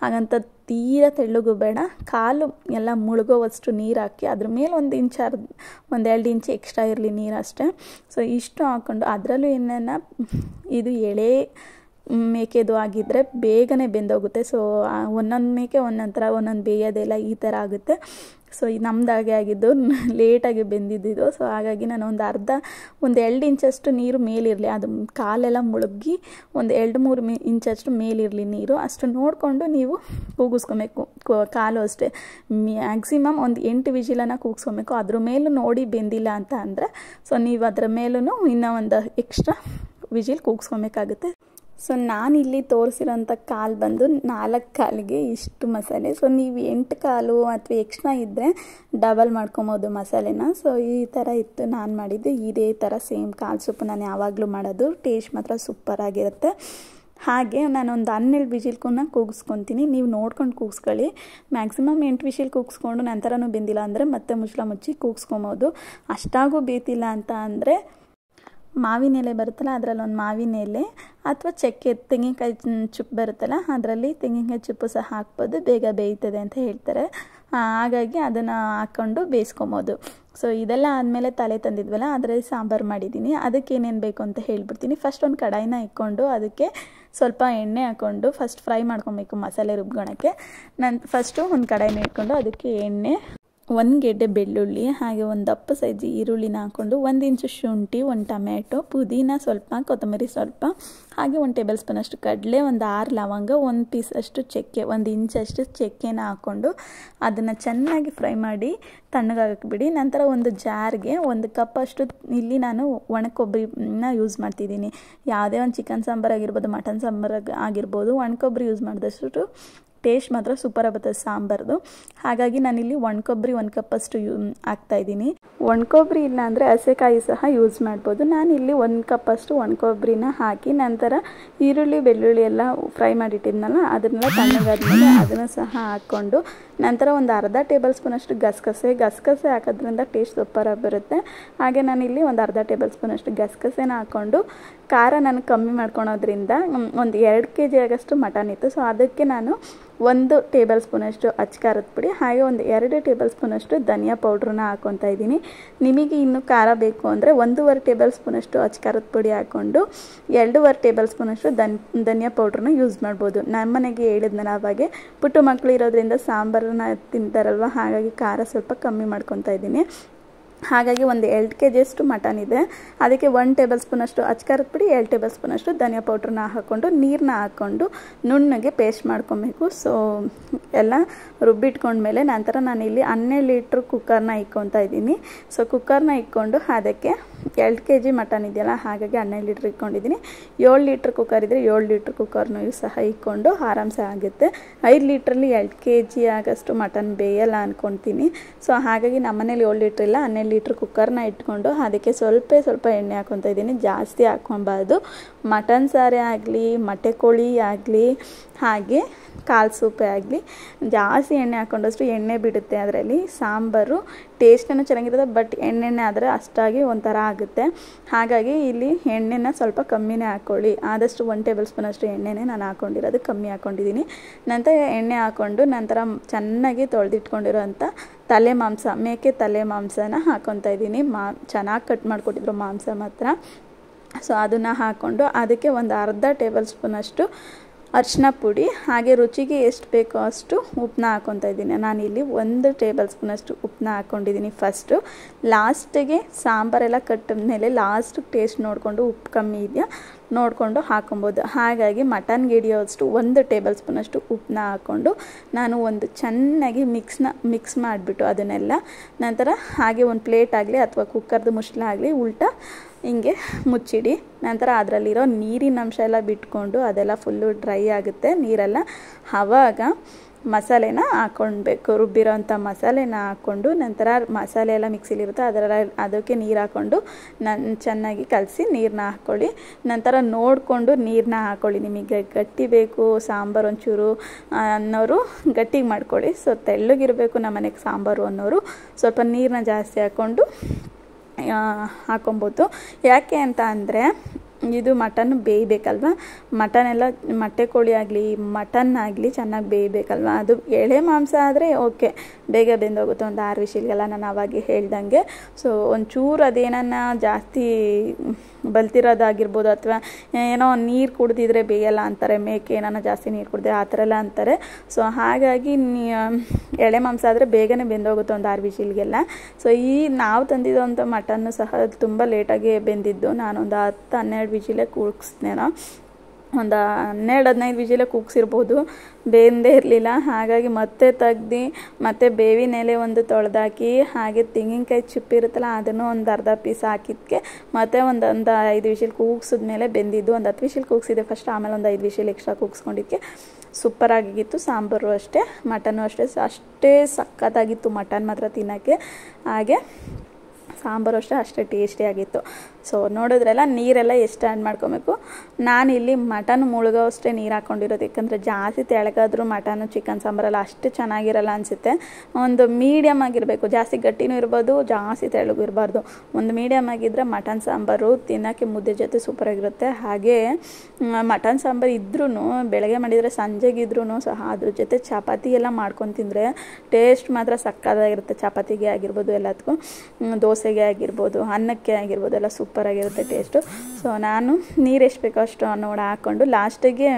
ಹಾಗಂತ ತೀರ ತೆಳ್ಳಗೂ ಬೇಡ, ಕಾಲು ಎಲ್ಲ ಮುಳುಗೋವಷ್ಟು ನೀರು ಹಾಕಿ ಅದ್ರ ಮೇಲೆ 1 2 ಇಂಚ್ ಎಕ್ಸ್ಟ್ರಾ ಇರಲಿ ನೀರು ಅಷ್ಟೇ. ಸೊ ಇಷ್ಟು ಹಾಕ್ಕೊಂಡು ಅದರಲ್ಲೂ ಇದು ಎಳೆ ಮೇಕೆದು ಆಗಿದ್ದರೆ ಬೇಗನೆ ಬೆಂದೋಗುತ್ತೆ. ಸೊ ಒಂದೊಂದು ಮೇಕೆ ಒಂದೊಂದು ಥರ, ಒಂದೊಂದು ಬೇಯೋದೆಲ್ಲ ಈ ಥರ ಆಗುತ್ತೆ. ಸೊ ನಮ್ಮದಾಗೆ ಆಗಿದ್ದು ಲೇಟಾಗಿ ಬೆಂದಿದ್ದು. ಸೊ ಹಾಗಾಗಿ ನಾನು ಒಂದು 2 ಇಂಚಷ್ಟು ನೀರು ಮೇಲಿರಲಿ, ಅದು ಕಾಲೆಲ್ಲ ಮುಳುಗಿ ಒಂದು 2-3 ಇಂಚಷ್ಟು ಮೇಲಿರಲಿ ನೀರು, ಅಷ್ಟು ನೋಡಿಕೊಂಡು ನೀವು ಕೂಗಿಸ್ಕೊಬೇಕು. ಕಾಲು ಅಷ್ಟೇ ಮ್ಯಾಕ್ಸಿಮಮ್ ಒಂದು 8 ವಿಜಿಲನ್ನು ಕೂಗಿಸ್ಕೊಬೇಕು. ಅದ್ರ ಮೇಲೂ ನೋಡಿ ಬೆಂದಿಲ್ಲ ಅಂತ ಅಂದರೆ ಸೊ ನೀವು ಅದರ ಮೇಲೂ ಇನ್ನೂ ಒಂದು ಎಕ್ಸ್ಟ್ರಾ ವಿಜಿಲ್ ಕೂಗಿಸ್ಕೊಬೇಕಾಗುತ್ತೆ. ಸೊ ನಾನಿಲ್ಲಿ ತೋರಿಸಿರೋಂಥ ಕಾಲು ಬಂದು 4 ಕಾಲಿಗೆ ಇಷ್ಟು ಮಸಾಲೆ. ಸೊ ನೀವು 8 ಕಾಲು ಅಥವಾ ಎಕ್ಸ್ಟ್ರಾ ಇದ್ದರೆ ಡಬಲ್ ಮಾಡ್ಕೊಬೋದು ಮಸಾಲೆನ. ಸೊ ಈ ಥರ ಇತ್ತು ನಾನು ಮಾಡಿದ್ದು. ಇದೇ ಥರ ಸೇಮ್ ಕಾಲು ಸೂಪು ನಾನು ಯಾವಾಗಲೂ ಮಾಡೋದು. ಟೇಸ್ಟ್ ಮಾತ್ರ ಸೂಪರಾಗಿರುತ್ತೆ. ಹಾಗೆ ನಾನೊಂದು 12 ವಿಜಿಲ್ಕನ್ನ ಕೂಗಿಸ್ಕೊತೀನಿ, ನೀವು ನೋಡ್ಕೊಂಡು ಕೂಗಿಸ್ಕೊಳ್ಳಿ. ಮ್ಯಾಕ್ಸಿಮಮ್ 8 ವಿಜಿಲ್ ಕೂಗಿಸ್ಕೊಂಡು ನಂತರನೂ ಬೆಂದಿಲ್ಲ ಅಂದರೆ ಮತ್ತೆ ಮುಚ್ಚಳ ಮುಚ್ಚಿ ಕೂಗಿಸ್ಕೊಬೋದು. ಅಷ್ಟಾಗೂ ಬೇತಿಲ್ಲ ಅಂತ ಅಂದರೆ ಮಾವಿನ ಎಲೆ ಬರುತ್ತಲ್ಲ ಅದರಲ್ಲಿ ಒಂದು ಮಾವಿನ ಎಲೆ ಅಥವಾ ಚಕ್ಕೆ ತೆಂಗಿನಕಾಯಿ ಚಿಪ್ಪು ಬರುತ್ತಲ್ಲ ಅದರಲ್ಲಿ ತೆಂಗಿನಕಾಯಿ ಚಿಪ್ಪು ಸಹ ಹಾಕ್ಬೋದು, ಬೇಗ ಬೇಯ್ತದೆ ಅಂತ ಹೇಳ್ತಾರೆ. ಹಾಗಾಗಿ ಅದನ್ನು ಹಾಕ್ಕೊಂಡು ಬೇಯಿಸ್ಕೊಬೋದು. ಸೊ ಇದೆಲ್ಲ ಆದಮೇಲೆ ತಲೆ ತಂದಿದ್ವಲ್ಲ ಅದರಲ್ಲಿ ಸಾಂಬಾರು ಮಾಡಿದ್ದೀನಿ. ಅದಕ್ಕೆ ಏನೇನು ಬೇಕು ಅಂತ ಹೇಳ್ಬಿಡ್ತೀನಿ. ಫಸ್ಟ್ ಒಂದು ಕಡಾಯಿನ ಇಟ್ಕೊಂಡು ಅದಕ್ಕೆ ಸ್ವಲ್ಪ ಎಣ್ಣೆ ಹಾಕ್ಕೊಂಡು ಫಸ್ಟ್ ಫ್ರೈ ಮಾಡ್ಕೊಬೇಕು ಮಸಾಲೆ ರುಬ್ಕೊಳಕ್ಕೆ. ಫಸ್ಟು ಒಂದು ಕಡಾಯಿನ ಇಟ್ಕೊಂಡು ಅದಕ್ಕೆ ಎಣ್ಣೆ, 1 ಗೆಡ್ಡೆ ಬೆಳ್ಳುಳ್ಳಿ, ಹಾಗೆ ಒಂದು ದಪ್ಪ ಸೈಜ್ ಈರುಳ್ಳಿನ ಹಾಕ್ಕೊಂಡು 1 ಇಂಚು ಶುಂಠಿ, 1 ಟೊಮ್ಯಾಟೊ, ಪುದೀನ ಸ್ವಲ್ಪ, ಕೊತ್ತಂಬರಿ ಸ್ವಲ್ಪ, ಹಾಗೆ 1 ಟೇಬಲ್ ಸ್ಪೂನ್ ಅಷ್ಟು ಕಡಲೆ, ಒಂದು 6 ಲವಂಗ, 1 ಪೀಸ್ ಅಷ್ಟು ಚಕ್ಕೆ, 1 ಇಂಚಷ್ಟು ಚಕ್ಕೆನ ಹಾಕ್ಕೊಂಡು ಅದನ್ನು ಚೆನ್ನಾಗಿ ಫ್ರೈ ಮಾಡಿ ತಣ್ಣಗಾಕಬಿಡಿ. ನಂತರ ಒಂದು ಜಾರ್ಗೆ 1 ಕಪ್ ಅಷ್ಟು ಇಲ್ಲಿ ನಾನು ಒಣ ಕೊಬ್ಬರಿನ ಯೂಸ್ ಮಾಡ್ತಿದ್ದೀನಿ. ಯಾವುದೇ ಒಂದು ಚಿಕನ್ ಸಾಂಬಾರು ಆಗಿರ್ಬೋದು, ಮಟನ್ ಸಾಂಬಾರು ಆಗಿರ್ಬೋದು, ಒಣ ಕೊಬ್ಬರಿ ಯೂಸ್ ಮಾಡಿದಷ್ಟು ಟೇಸ್ಟ್ ಮಾತ್ರ ಸೂಪರ್ ಆಗುತ್ತೆ ಸಾಂಬಾರ್ದು. ಹಾಗಾಗಿ ನಾನಿಲ್ಲಿ ಒಣ ಕೊಬ್ಬರಿ 1 ಕಪ್ ಅಷ್ಟು ಹಾಕ್ತಾಯಿದ್ದೀನಿ. ಒಣ ಕೊಬ್ಬರಿ ಇಲ್ಲ ಅಂದರೆ ಹಸೆಕಾಯಿ ಸಹ ಯೂಸ್ ಮಾಡ್ಬೋದು. ನಾನಿಲ್ಲಿ 1 ಕಪ್ ಅಷ್ಟು ಒಣ ಕೊಬ್ಬರಿನ ಹಾಕಿ ನಂತರ ಈರುಳ್ಳಿ ಬೆಳ್ಳುಳ್ಳಿ ಎಲ್ಲ ಫ್ರೈ ಮಾಡಿಟ್ಟಿದ್ನಲ್ಲ ಅದನ್ನೆಲ್ಲ ತಣ್ಣಗಾದ್ಮೇಲೆ ಅದನ್ನು ಸಹ ಹಾಕ್ಕೊಂಡು ನಂತರ ಒಂದು ಅರ್ಧ ಟೇಬಲ್ ಸ್ಪೂನ್ ಅಷ್ಟು ಗಸಗಸೆ ಹಾಕೋದ್ರಿಂದ ಟೇಸ್ಟ್ ಸೂಪರಾಗಿ ಬರುತ್ತೆ. ಹಾಗೆ ನಾನಿಲ್ಲಿ ಒಂದು ಅರ್ಧ ಟೇಬಲ್ ಸ್ಪೂನ್ ಅಷ್ಟು ಗಸಗಸೆನ ಹಾಕ್ಕೊಂಡು ಖಾರ ನಾನು ಕಮ್ಮಿ ಮಾಡ್ಕೊಳೋದ್ರಿಂದ ಒಂದು 2 kg ಆಗಷ್ಟು ಮಟನ್ ಇತ್ತು. ಸೊ ಅದಕ್ಕೆ ನಾನು 1 ಟೇಬಲ್ ಸ್ಪೂನಷ್ಟು ಅಚ್ಚಕಾರದ ಪುಡಿ ಹಾಗೆ ಒಂದು 2 ಟೇಬಲ್ ಸ್ಪೂನಷ್ಟು ಧನಿಯಾ ಪೌಡ್ರನ್ನ ಹಾಕ್ಕೊತಾ ಇದ್ದೀನಿ. ನಿಮಗೆ ಇನ್ನೂ ಖಾರ ಬೇಕು ಅಂದರೆ 1.5 ಟೇಬಲ್ ಸ್ಪೂನಷ್ಟು ಅಚ್ಚಕಾರದ ಪುಡಿ ಹಾಕ್ಕೊಂಡು 2.5 ಟೇಬಲ್ ಸ್ಪೂನಷ್ಟು ಧನಿಯಾ ಪೌಡ್ರನ್ನ ಯೂಸ್ ಮಾಡ್ಬೋದು. ನಮ್ಮ ಮನೆಗೆ ಹೇಳಿದ್ನಲ್ಲ ಅವಾಗೆ ಪುಟ್ಟ ಮಕ್ಕಳು ಇರೋದ್ರಿಂದ ಸಾಂಬಾರನ್ನ ತಿಂತಾರಲ್ವ, ಹಾಗಾಗಿ ಖಾರ ಸ್ವಲ್ಪ ಕಮ್ಮಿ ಮಾಡ್ಕೊತಾ ಇದ್ದೀನಿ. ಹಾಗಾಗಿ ಒಂದು 2 kg ಅಷ್ಟು ಮಟನ್ ಇದೆ. ಅದಕ್ಕೆ 1 ಟೇಬಲ್ ಸ್ಪೂನಷ್ಟು ಅಚ್ಚಕಾರದ ಪುಡಿ, 2 ಟೇಬಲ್ ಸ್ಪೂನಷ್ಟು ಧನಿಯಾ ಪೌಡ್ರನ್ನ ಹಾಕ್ಕೊಂಡು ನೀರನ್ನ ಹಾಕ್ಕೊಂಡು ನುಣ್ಣಗೆ ಪೇಸ್ಟ್ ಮಾಡ್ಕೊಬೇಕು. ಸೊ ಎಲ್ಲ ರುಬ್ಬಿಟ್ಕೊಂಡ್ಮೇಲೆ ನಂತರ ನಾನಿಲ್ಲಿ 12 ಲೀಟ್ರ್ ಕುಕ್ಕರ್ನ ಇಟ್ಕೊತಾ ಇದ್ದೀನಿ. ಸೊ ಕುಕ್ಕರ್ನ ಇಟ್ಕೊಂಡು ಅದಕ್ಕೆ 2 kg ಮಟನ್ ಇದೆಯಲ್ಲ, ಹಾಗಾಗಿ 12 ಲೀಟ್ರ್ ಇಟ್ಕೊಂಡಿದ್ದೀನಿ. 7 ಲೀಟ್ರ್ ಕುಕ್ಕರ್ ಇದ್ದರೆ 7 ಲೀಟ್ರ್ ಕುಕ್ಕರ್ನೂ ಸಹ ಇಟ್ಕೊಂಡು ಆರಾಮ್ಸೆ ಆಗುತ್ತೆ. 5 ಲೀಟ್ರಲ್ಲಿ 2 kg ಆಗಷ್ಟು ಮಟನ್ ಬೇಯಲ್ಲ ಅಂದ್ಕೊತೀನಿ. ಸೊ ಹಾಗಾಗಿ ನಮ್ಮನೇಲಿ 7 ಲೀಟ್ರ್ ಇಲ್ಲ, 12 ಲೀಟ್ರ್ ಕುಕ್ಕರ್ನ ಇಟ್ಕೊಂಡು ಅದಕ್ಕೆ ಸ್ವಲ್ಪ ಎಣ್ಣೆ ಹಾಕ್ಕೊತಾ ಇದ್ದೀನಿ. ಜಾಸ್ತಿ ಹಾಕ್ಕೊಬಾರ್ದು. ಮಟನ್ ಸಾರೇ ಆಗಲಿ, ಮೊಟ್ಟೆ ಕೋಳಿ ಆಗಲಿ, ಹಾಗೆ ಕಾಲು ಸೂಪೇ ಆಗಲಿ ಜಾಸ್ತಿ ಎಣ್ಣೆ ಹಾಕ್ಕೊಂಡಷ್ಟು ಎಣ್ಣೆ ಬಿಡುತ್ತೆ. ಅದರಲ್ಲಿ ಸಾಂಬಾರು ಟೇಸ್ಟನ್ನು ಚೆನ್ನಾಗಿರುತ್ತೆ, ಬಟ್ ಎಣ್ಣೆಣ್ಣೆ ಆದರೆ ಅಷ್ಟಾಗಿ ಒಂಥರ ಆಗುತ್ತೆ. ಹಾಗಾಗಿ ಇಲ್ಲಿ ಎಣ್ಣೆನ ಸ್ವಲ್ಪ ಕಮ್ಮಿನೇ ಹಾಕ್ಕೊಳ್ಳಿ. ಆದಷ್ಟು 1 ಟೇಬಲ್ ಸ್ಪೂನ್ ಅಷ್ಟು ಎಣ್ಣೆನೇ ನಾನು ಹಾಕ್ಕೊಂಡಿರೋದು, ಕಮ್ಮಿ ಹಾಕ್ಕೊಂಡಿದ್ದೀನಿ. ನಂತರ ಎಣ್ಣೆ ಹಾಕ್ಕೊಂಡು ನಂತರ ಚೆನ್ನಾಗಿ ತೊಳೆದಿಟ್ಕೊಂಡಿರೋಂಥ ತಲೆ ಮಾಂಸ, ಮೇಕೆ ತಲೆ ಮಾಂಸನ ಹಾಕ್ಕೊತಾ ಇದ್ದೀನಿ. ಚೆನ್ನಾಗಿ ಕಟ್ ಮಾಡಿಕೊಟ್ಟಿದ್ರು ಮಾಂಸ ಮಾತ್ರ. ಸೊ ಅದನ್ನು ಹಾಕ್ಕೊಂಡು ಅದಕ್ಕೆ ಒಂದು ಅರ್ಧ ಟೇಬಲ್ ಸ್ಪೂನಷ್ಟು ಅರಿಶಿನ ಪುಡಿ ಹಾಗೆ ರುಚಿಗೆ ಎಷ್ಟು ಬೇಕೋ ಅಷ್ಟು ಉಪ್ಪನ್ನ ಹಾಕ್ಕೊತಾ ಇದ್ದೀನಿ. ನಾನಿಲ್ಲಿ 1 ಟೇಬಲ್ ಸ್ಪೂನಷ್ಟು ಉಪ್ಪನ್ನ ಹಾಕ್ಕೊಂಡಿದ್ದೀನಿ. ಫಸ್ಟು ಲಾಸ್ಟಿಗೆ ಸಾಂಬಾರೆಲ್ಲ ಕಟ್ಟಿದ ಮೇಲೆ ಲಾಸ್ಟಿಗೆ ಟೇಸ್ಟ್ ನೋಡಿಕೊಂಡು ಉಪ್ಪು ಕಮ್ಮಿ ಇದೆಯಾ ನೋಡಿಕೊಂಡು ಹಾಕೊಬೋದು. ಹಾಗಾಗಿ ಮಟನ್ಗೆ ಹಿಡಿಯೋಷ್ಟು 1 ಟೇಬಲ್ ಸ್ಪೂನಷ್ಟು ಉಪ್ಪನ್ನ ಹಾಕ್ಕೊಂಡು ನಾನು ಒಂದು ಚೆನ್ನಾಗಿ ಮಿಕ್ಸ್ ಮಾಡಿಬಿಟ್ಟು ಅದನ್ನೆಲ್ಲ ನಂತರ ಹಾಗೆ ಒಂದು ಪ್ಲೇಟ್ ಆಗಲಿ ಅಥವಾ ಕುಕ್ಕರ್ದು ಮುಚ್ಚಳ ಆಗಲಿ ಉಲ್ಟಾ ಹಿಂಗೆ ಮುಚ್ಚಿಡಿ. ನಂತರ ಅದರಲ್ಲಿರೋ ನೀರಿನ ಅಂಶ ಎಲ್ಲ ಬಿಟ್ಕೊಂಡು ಅದೆಲ್ಲ ಫುಲ್ಲು ಡ್ರೈ ಆಗುತ್ತೆ ನೀರೆಲ್ಲ. ಆವಾಗ ಮಸಾಲೆನ ಹಾಕ್ಕೊಳ್ಬೇಕು. ರುಬ್ಬಿರೋಂಥ ಮಸಾಲೆನ ಹಾಕ್ಕೊಂಡು ನಂತರ ಮಸಾಲೆ ಎಲ್ಲ ಮಿಕ್ಸಿಲಿರುತ್ತೆ ಅದಕ್ಕೆ ನೀರು ಹಾಕ್ಕೊಂಡು ಚೆನ್ನಾಗಿ ಕಲಸಿ ನೀರನ್ನ ಹಾಕ್ಕೊಳ್ಳಿ. ನಂತರ ನೋಡಿಕೊಂಡು ನೀರನ್ನ ಹಾಕ್ಕೊಳ್ಳಿ. ನಿಮಗೆ ಗಟ್ಟಿ ಬೇಕು ಸಾಂಬಾರು ಒಂಚೂರು ಅನ್ನೋರು ಗಟ್ಟಿಗೆ ಮಾಡ್ಕೊಳ್ಳಿ. ಸೊ ತೆಳ್ಳಗಿರಬೇಕು ನಮ್ಮ ಮನೆಗೆ ಸಾಂಬಾರು ಅನ್ನೋರು ಸ್ವಲ್ಪ ನೀರನ್ನ ಜಾಸ್ತಿ ಹಾಕ್ಕೊಂಡು ಹಾಕೊಬೋದು. ಯಾಕೆ ಅಂತ ಅಂದರೆ ಇದು ಮಟನ್ ಬೇಯಬೇಕಲ್ವ, ಮಟನೆಲ್ಲ ಮೊಟ್ಟೆ ಕೋಳಿ ಆಗಲಿ ಮಟನ್ ಆಗಲಿ ಚೆನ್ನಾಗಿ ಬೇಯಬೇಕಲ್ವ. ಅದು ಎಳೆ ಮಾಂಸ ಆದರೆ ಓಕೆ ಬೇಗ ಬೆಂದೋಗುತ್ತೆ, ಒಂದು 6 ವಿಷಿಲ್ಗೆಲ್ಲ ನಾನು ಆವಾಗೆ ಹೇಳ್ದಂಗೆ. ಸೊ ಒಂಚೂರು ಅದೇನನ್ನ ಜಾಸ್ತಿ ಬಲ್ತಿರೋದಾಗಿರ್ಬೋದು ಅಥವಾ ಏನೋ ನೀರು ಕುಡ್ದಿದ್ರೆ ಬೇಯಲ್ಲ ಅಂತಾರೆ, ಮೇಕೆ ಏನಾನ ಜಾಸ್ತಿ ನೀರು ಕುಡಿದ್ರೆ ಆ ಥರ ಎಲ್ಲ ಅಂತಾರೆ. ಸೊ ಹಾಗಾಗಿ ಎಳೆ ಮಾಂಸ ಆದರೆ ಬೇಗನೆ ಬೆಂದೋಗುತ್ತೆ ಒಂದು 6 ವಿಷಿಲ್ಗೆಲ್ಲ. ಸೊ ನಾವು ತಂದಿದ್ದೋಂಥ ಮಟನ್ನು ಸಹ ತುಂಬ ಲೇಟಾಗಿ ಬೆಂದಿದ್ದು. ನಾನೊಂದು 10-12 ವಿಜಿಲೇ ಕೂಗಿಸ್ನೇನೋ, ಒಂದು 12-15 ವಿಜಿಲೇ ಕೂಗಿಸಿರ್ಬೋದು, ಬೇಂದೇ ಇರಲಿಲ್ಲ. ಹಾಗಾಗಿ ಮತ್ತೆ ತೆಗ್ದು ಮತ್ತೆ ಬೇವಿನ ಎಲೆ ಒಂದು ತೊಳೆದಾಕಿ ಹಾಗೆ ತೆಂಗಿನಕಾಯಿ ಚಿಪ್ಪಿರುತ್ತಲ್ಲ ಅದನ್ನು ಒಂದು ಅರ್ಧ ಪೀಸ್ ಹಾಕಿದ್ದಕ್ಕೆ ಮತ್ತೆ ಒಂದು 5 ವಿಷಿಲ್ ಕೂಗಿಸಿದ್ಮೇಲೆ ಬೆಂದಿದ್ದು. ಒಂದು 10 ವಿಷಿಲ್ ಕೂಗಿಸಿದೆ ಫಸ್ಟ್, ಆಮೇಲೆ ಒಂದು 5 ವಿಷಿಲ್ ಎಕ್ಸ್ಟ್ರಾ ಕೂಗಿಸ್ಕೊಂಡಿದ್ದಕ್ಕೆ ಸೂಪರಾಗಿತ್ತು. ಸಾಂಬಾರು ಅಷ್ಟೇ, ಮಟನ್ನು ಅಷ್ಟೇ ಸಖತ್ತಾಗಿತ್ತು ಮಟನ್ ಮಾತ್ರ ತಿನ್ನೋಕ್ಕೆ. ಹಾಗೆ ಸಾಂಬಾರು ಅಷ್ಟೇ ಟೇಸ್ಟಿಯಾಗಿತ್ತು. ಸೊ ನೋಡಿದ್ರಲ್ಲ ನೀರೆಲ್ಲ ಎಷ್ಟು ಆ್ಯಡ್ ಮಾಡ್ಕೊಬೇಕು. ನಾನಿಲ್ಲಿ ಮಟನ್ ಮುಳುಗೋ ಅಷ್ಟೇ ನೀರು ಹಾಕ್ಕೊಂಡಿರೋದು, ಯಾಕಂದರೆ ಜಾಸ್ತಿ ತೆಳಗಾದ್ರೂ ಮಟನು ಚಿಕನ್ ಸಾಂಬಾರೆಲ್ಲ ಅಷ್ಟು ಚೆನ್ನಾಗಿರಲ್ಲ ಅನಿಸುತ್ತೆ. ಒಂದು ಮೀಡಿಯಮ್ ಆಗಿರಬೇಕು, ಜಾಸ್ತಿ ಗಟ್ಟಿನೂ ಇರ್ಬೋದು ಜಾಸ್ತಿ ತೆಳಗೂ ಇರಬಾರ್ದು. ಒಂದು ಮೀಡಿಯಮ್ ಆಗಿದ್ದರೆ ಮಟನ್ ಸಾಂಬಾರು ತಿನ್ನೋಕ್ಕೆ ಮುದ್ದೆ ಜೊತೆ ಸೂಪರಾಗಿರುತ್ತೆ. ಹಾಗೆ ಮಟನ್ ಸಾಂಬಾರು ಇದ್ರೂ ಬೆಳಗ್ಗೆ ಮಾಡಿದರೆ ಸಂಜೆಗಿದ್ರೂ ಸಹ ಅದ್ರ ಜೊತೆ ಚಪಾತಿ ಎಲ್ಲ ಮಾಡ್ಕೊಂಡು ತಿಂದರೆ ಟೇಸ್ಟ್ ಮಾತ್ರ ಸಕ್ಕತ್ತಾಗಿರುತ್ತೆ. ಚಪಾತಿಗೆ ಆಗಿರ್ಬೋದು, ಎಲ್ಲದಕ್ಕೂ ದೋಸೆಗೆ ಆಗಿರ್ಬೋದು, ಅನ್ನಕ್ಕೆ ಆಗಿರ್ಬೋದು, ಎಲ್ಲ ಸೂಪರಾಗಿರುತ್ತೆ ಟೇಸ್ಟು. ಸೊ ನಾನು ನೀರು ಎಷ್ಟು ಬೇಕೋ ಅಷ್ಟು ನೋಡಿ ಹಾಕ್ಕೊಂಡು ಲಾಸ್ಟಿಗೆ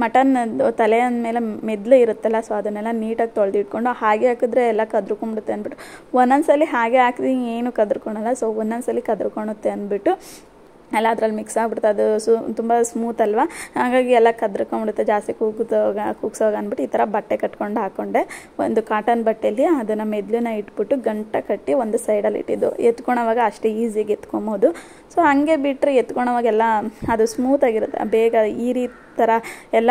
ಮಟನ್ ತಲೆ ಅಂದಮೇಲೆ ಮೆದ್ಲು ಇರುತ್ತಲ್ಲ, ಸೊ ಅದನ್ನೆಲ್ಲ ನೀಟಾಗಿ ತೊಳೆದಿಟ್ಕೊಂಡು ಹಾಗೆ ಹಾಕಿದ್ರೆ ಎಲ್ಲ ಕದ್ರುಕೊಂಡ್ಬಿಡುತ್ತೆ ಅಂದ್ಬಿಟ್ಟು ಒಂದೊಂದ್ಸಲಿ ಹಾಗೆ ಹಾಕಿದ್ರೆ ಏನು ಕದ್ರುಕೊಳಲ್ಲ. ಸೊ ಒಂದೊಂದ್ಸಲಿ ಕದ್ರುಕೊಳುತ್ತೆ ಅಂದ್ಬಿಟ್ಟು ಎಲ್ಲ ಅದ್ರಲ್ಲಿ ಮಿಕ್ಸ್ ಆಗಿಬಿಡುತ್ತೆ. ಅದು ತುಂಬ ಸ್ಮೂತ್ ಅಲ್ವಾ, ಹಾಗಾಗಿ ಎಲ್ಲ ಕದ್ರಕೊಂಡ್ಬಿಡುತ್ತೆ ಜಾಸ್ತಿ ಕೂಗ್ಸೋಗ ಅಂದ್ಬಿಟ್ಟು ಈ ಥರ ಬಟ್ಟೆ ಕಟ್ಕೊಂಡು ಹಾಕ್ಕೊಂಡೆ. ಒಂದು ಕಾಟನ್ ಬಟ್ಟೆಯಲ್ಲಿ ಅದನ್ನು ಮೆದ್ಲನ್ನ ಇಟ್ಬಿಟ್ಟು ಗಂಟ ಕಟ್ಟಿ ಒಂದು ಸೈಡಲ್ಲಿ ಇಟ್ಟಿದ್ದು. ಎತ್ಕೊಳೋವಾಗ ಅಷ್ಟೇ ಈಸಿಯಾಗಿ ಎತ್ಕೊಬೋದು. ಸೊ ಹಾಗೆ ಬಿಟ್ಟರೆ ಎತ್ಕೊಳೋವಾಗೆಲ್ಲ ಅದು ಸ್ಮೂತಾಗಿರುತ್ತೆ, ಬೇಗ ಈ ಥರ ಎಲ್ಲ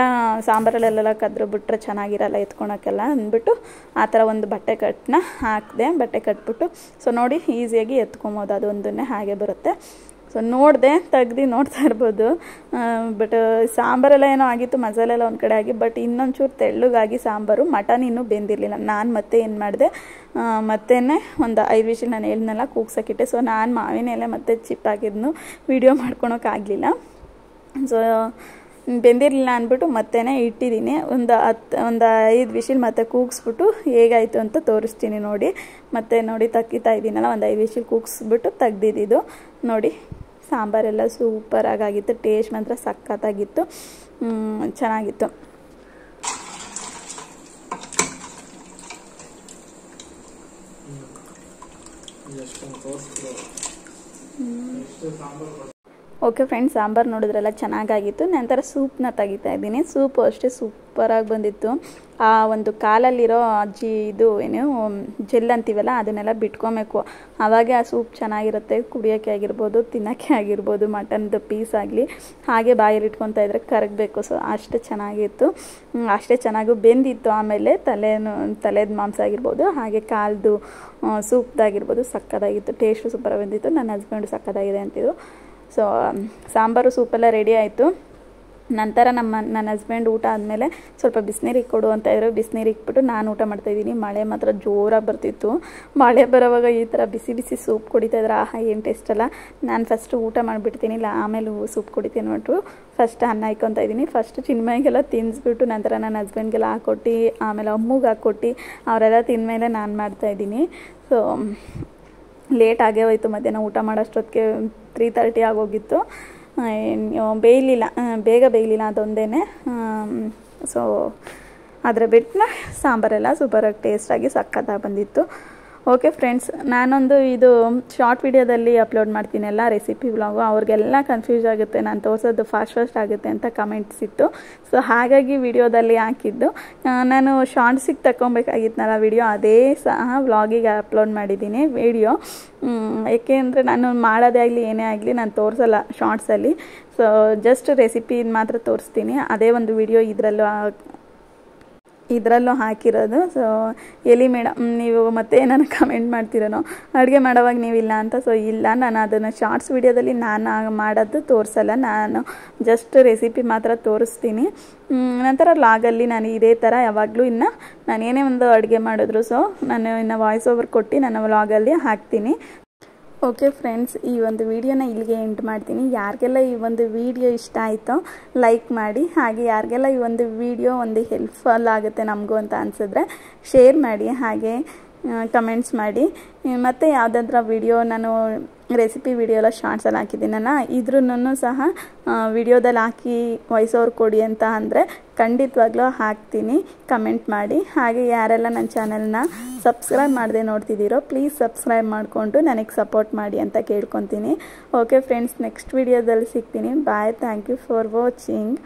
ಸಾಂಬಾರಲ್ಲೆಲ್ಲ ಕದ್ರು ಬಿಟ್ಟರೆ ಚೆನ್ನಾಗಿರಲ್ಲ ಎತ್ಕೊಳಕ್ಕೆಲ್ಲ ಅಂದ್ಬಿಟ್ಟು ಆ ಥರ ಒಂದು ಬಟ್ಟೆ ಕಟ್ಟನ್ನ ಹಾಕಿದೆ. ಬಟ್ಟೆ ಕಟ್ಬಿಟ್ಟು ಸೊ ನೋಡಿ ಈಸಿಯಾಗಿ ಎತ್ಕೊಬೋದು, ಅದೊಂದನ್ನೇ ಹಾಗೆ ಬರುತ್ತೆ. ಸೊ ನೋಡಿದೆ, ತೆಗ್ದು ನೋಡ್ತಾ ಇರ್ಬೋದು. ಬಟ್ ಸಾಂಬಾರೆಲ್ಲ ಏನೋ ಆಗಿತ್ತು, ಮಸಾಲೆ ಎಲ್ಲ ಒಂದು ಕಡೆ ಆಗಿ, ಬಟ್ ಇನ್ನೊಂಚೂರು ತೆಳ್ಳಗಾಗಿ ಸಾಂಬಾರು. ಮಟನ್ ಇನ್ನೂ ಬೆಂದಿರಲಿಲ್ಲ. ನಾನು ಮತ್ತೆ ಏನು ಮಾಡಿದೆ, ಮತ್ತೆ ಒಂದು 5 ವಿಷಲ್ ನಾನು ಹೇಳಿದ್ನೆಲ್ಲ ಕೂಗ್ಸೋಕ್ಕಿಟ್ಟೆ. ಸೊ ನಾನು ಮಾವಿನ ಎಲೆ ಮತ್ತು ಚಿಪ್ ಹಾಕಿದ್ನು ವೀಡಿಯೋ ಮಾಡ್ಕೊಳೋಕ್ಕಾಗಲಿಲ್ಲ. ಸೊ ಬೆಂದಿರಲಿಲ್ಲ ಅಂದ್ಬಿಟ್ಟು ಮತ್ತೆ ಇಟ್ಟಿದ್ದೀನಿ. ಒಂದು 5 ವಿಷಲ್ ಮತ್ತೆ ಕೂಗಿಸ್ಬಿಟ್ಟು ಹೇಗಾಯಿತು ಅಂತ ತೋರಿಸ್ತೀನಿ ನೋಡಿ. ಮತ್ತೆ ನೋಡಿ ತೆಗಿತಾ ಇದ್ದೀನಲ್ಲ, ಒಂದು 5 ವಿಷಲ್ ಕೂಗಿಸ್ಬಿಟ್ಟು ತೆಗ್ದಿದ್ದು ನೋಡಿ. ಸಾಂಬಾರೆಲ್ಲ ಸೂಪರಾಗಿತ್ತು, ಟೇಸ್ಟ್ ಮಾತ್ರ ಸಖತ್ತಾಗಿತ್ತು, ಚೆನ್ನಾಗಿತ್ತು. ಓಕೆ ಫ್ರೆಂಡ್ಸ್, ಸಾಂಬಾರು ನೋಡಿದ್ರೆಲ್ಲ ಚೆನ್ನಾಗಾಗಿತ್ತು. ನಂತರ ಸೂಪ್ನ ತೆಗಿತಾ ಇದ್ದೀನಿ. ಸೂಪು ಅಷ್ಟೇ ಸೂಪರಾಗಿ ಬಂದಿತ್ತು. ಆ ಒಂದು ಕಾಲಲ್ಲಿರೋ ಇದು ಏನು ಜೆಲ್ ಅಂತೀವಲ್ಲ ಅದನ್ನೆಲ್ಲ ಬಿಟ್ಕೊಬೇಕು, ಆವಾಗೆ ಆ ಸೂಪ್ ಚೆನ್ನಾಗಿರುತ್ತೆ. ಕುಡಿಯೋಕ್ಕೆ ಆಗಿರ್ಬೋದು, ತಿನ್ನೋಕ್ಕೆ ಆಗಿರ್ಬೋದು, ಮಟನ್ದು ಪೀಸ್ ಆಗಲಿ ಹಾಗೆ ಬಾಯಲ್ಲಿ ಇಟ್ಕೊತಾ ಇದ್ರೆ ಕರಗಬೇಕು. ಸೊ ಅಷ್ಟೇ ಚೆನ್ನಾಗಿತ್ತು, ಅಷ್ಟೇ ಚೆನ್ನಾಗೂ ಬೆಂದಿತ್ತು. ಆಮೇಲೆ ತಲೆದ ಮಾಂಸ ಆಗಿರ್ಬೋದು, ಹಾಗೆ ಕಾಲ್ದು ಸೂಪ್ದಾಗಿರ್ಬೋದು ಸಕ್ಕತ್ತಾಗಿತ್ತು. ಟೇಸ್ಟು ಸೂಪರಾಗಿ ಬಂದಿತ್ತು. ನನ್ನ ಹಸ್ಬೆಂಡು ಸಕ್ಕತ್ತಾಗಿದೆ ಅಂತಿದ್ರು. ಸೊ ಸಾಂಬಾರು ಸೂಪೆಲ್ಲ ರೆಡಿ ಆಯಿತು. ನಂತರ ನನ್ನ ಹಸ್ಬೆಂಡ್ ಊಟ ಆದಮೇಲೆ ಸ್ವಲ್ಪ ಬಿಸಿನೀರಿಗೆ ಕೊಡು ಅಂತ ಇದ್ರು. ಬಿಸಿನೀರು ಇಕ್ಬಿಟ್ಟು ನಾನು ಊಟ ಮಾಡ್ತಾಯಿದ್ದೀನಿ. ಮಳೆ ಮಾತ್ರ ಜೋರಾಗಿ ಬರ್ತಿತ್ತು. ಮಳೆ ಬರೋವಾಗ ಈ ಥರ ಬಿಸಿ ಬಿಸಿ ಸೂಪ್ ಕುಡಿತಾಯಿದ್ರೆ ಆಹಾ ಏನು ಟೇಸ್ಟ್ ಅಲ್ಲ. ನಾನು ಫಸ್ಟು ಊಟ ಮಾಡಿಬಿಡ್ತೀನಿ, ಇಲ್ಲ ಆಮೇಲೆ ಸೂಪ್ ಕುಡಿತೀನಿ ಅಂದ್ಬಿಟ್ಟು ಫಸ್ಟ್ ಅನ್ನ ಇಕ್ಕೊತಾ ಇದ್ದೀನಿ. ಫಸ್ಟ್ ಚಿನ್ಮಯ್ಗೆಲ್ಲ ತಿನ್ನಿಸ್ಬಿಟ್ಟು ನಂತರ ನನ್ನ ಹಸ್ಬೆಂಡ್ಗೆಲ್ಲ ಹಾಕ್ಕೊಟ್ಟು, ಆಮೇಲೆ ಅಮ್ಮಗೆ ಹಾಕ್ಕೊಟ್ಟು ಅವರೆಲ್ಲ ತಿಂದಮೇಲೆ ನಾನು ಮಾಡ್ತಾಯಿದ್ದೀನಿ. ಸೊ ಲೇಟ್ ಆಗೇ ಹೋಯ್ತು. ಮಧ್ಯಾಹ್ನ ಊಟ ಮಾಡೋಷ್ಟೊತ್ತಿಗೆ 3:30 ಆಗೋಗಿತ್ತು. ಬೇಗ ಬೇಯಲಿಲ್ಲ ಅದೊಂದೇ. ಸೊ ಅದರ ಬಿಟ್ಟರೆ ಸಾಂಬಾರೆಲ್ಲ ಸೂಪರಾಗಿ ಟೇಸ್ಟಾಗಿ ಸಖತ್ತಾಗಿ ಬಂದಿತ್ತು. ಓಕೆ ಫ್ರೆಂಡ್ಸ್, ನಾನೊಂದು ಇದು ಶಾರ್ಟ್ ವಿಡಿಯೋದಲ್ಲಿ ಅಪ್ಲೋಡ್ ಮಾಡ್ತೀನಿ ಎಲ್ಲ ರೆಸಿಪಿ ವ್ಲಾಗು. ಅವ್ರಿಗೆಲ್ಲ ಕನ್ಫ್ಯೂಸ್ ಆಗುತ್ತೆ, ನಾನು ತೋರಿಸೋದು ಫಾಸ್ಟ್ ಆಗುತ್ತೆ ಅಂತ ಕಮೆಂಟ್ಸ್ ಇತ್ತು. ಸೊ ಹಾಗಾಗಿ ವಿಡಿಯೋದಲ್ಲಿ ಹಾಕಿದ್ದು. ನಾನು ಶಾರ್ಟ್ಸಿಗೆ ತಗೊಬೇಕಾಗಿತ್ತನಲ್ಲ ವಿಡಿಯೋ, ಅದೇ ಸಹ ವ್ಲಾಗಿಗೆ ಅಪ್ಲೋಡ್ ಮಾಡಿದ್ದೀನಿ ವಿಡಿಯೋ. ಏಕೆಂದರೆ ನಾನು ಮಾಡೋದೇ ಆಗಲಿ ಏನೇ ಆಗಲಿ ನಾನು ತೋರಿಸಲ್ಲ ಶಾರ್ಟ್ಸಲ್ಲಿ. ಸೊ ಜಸ್ಟ್ ರೆಸಿಪಿ ಮಾತ್ರ ತೋರಿಸ್ತೀನಿ. ಅದೇ ಒಂದು ವಿಡಿಯೋ ಇದರಲ್ಲೂ ಹಾಕಿರೋದು. ಸೊ ಎಲ್ಲಿ ಮೇಡಮ್ ನೀವು ಮತ್ತೆ ನನಗೆ ಕಮೆಂಟ್ ಮಾಡ್ತಿರೋನೋ ಅಡುಗೆ ಮಾಡೋವಾಗ ನೀವಿಲ್ಲ ಅಂತ. ಸೊ ಇಲ್ಲ, ನಾನು ಅದನ್ನು ಶಾರ್ಟ್ಸ್ ವಿಡಿಯೋದಲ್ಲಿ ನಾನು ಮಾಡೋದು ತೋರಿಸಲ್ಲ, ನಾನು ಜಸ್ಟ್ ರೆಸಿಪಿ ಮಾತ್ರ ತೋರಿಸ್ತೀನಿ. ನಂತರ ವ್ಲಾಗಲ್ಲಿ ನಾನು ಇದೇ ಥರ ಯಾವಾಗಲೂ ನಾನು ಏನೇ ಒಂದು ಅಡುಗೆ ಮಾಡಿದ್ರು ಸೊ ನಾನು ವಾಯ್ಸ್ ಓವರ್ ಕೊಟ್ಟು ನನ್ನ ವ್ಲಾಗಲ್ಲಿ ಹಾಕ್ತೀನಿ. ಓಕೆ ಫ್ರೆಂಡ್ಸ್, ಈ ಒಂದು ವಿಡಿಯೋನ ಇಲ್ಲಿಗೆ ಎಂಡ್ ಮಾಡ್ತೀನಿ. ಯಾರಿಗೆಲ್ಲ ಈ ಒಂದು ವಿಡಿಯೋ ಇಷ್ಟ ಆಯಿತೋ ಲೈಕ್ ಮಾಡಿ, ಹಾಗೆ ಯಾರಿಗೆಲ್ಲ ಈ ಒಂದು ವಿಡಿಯೋ ಒಂದು ಹೆಲ್ಪ್ಫುಲ್ ಆಗುತ್ತೆ ನಮಗೂ ಅಂತ ಅನಿಸಿದ್ರೆ ಶೇರ್ ಮಾಡಿ, ಹಾಗೆ ಕಮೆಂಟ್ಸ್ ಮಾಡಿ. ಮತ್ತು ಯಾವುದಾದ್ರೂ ವಿಡಿಯೋ ನಾನು ರೆಸಿಪಿ ವಿಡಿಯೋ ಎಲ್ಲ ಶಾರ್ಟ್ಸಲ್ಲಿ ಹಾಕಿದ್ದೀನಲ್ಲ, ಇದ್ರೂ ಸಹ ವಿಡಿಯೋದಲ್ಲಿ ಹಾಕಿ ವಾಯ್ಸ್ ಓವರ್ ಕೊಡಿ ಅಂತ ಅಂದರೆ ಖಂಡಿತವಾಗ್ಲೂ ಹಾಕ್ತೀನಿ. ಕಮೆಂಟ್ ಮಾಡಿ. ಹಾಗೆ ಯಾರೆಲ್ಲ ನನ್ನ ಚಾನಲ್ನ ಸಬ್ಸ್ಕ್ರೈಬ್ ಮಾಡದೆ ನೋಡ್ತಿದ್ದೀರೋ ಪ್ಲೀಸ್ ಸಬ್ಸ್ಕ್ರೈಬ್ ಮಾಡಿಕೊಂಡು ನನಗೆ ಸಪೋರ್ಟ್ ಮಾಡಿ ಅಂತ ಕೇಳ್ಕೊತೀನಿ. ಓಕೆ ಫ್ರೆಂಡ್ಸ್, ನೆಕ್ಸ್ಟ್ ವಿಡಿಯೋದಲ್ಲಿ ಸಿಗ್ತೀನಿ. Bye. Thank you for watching.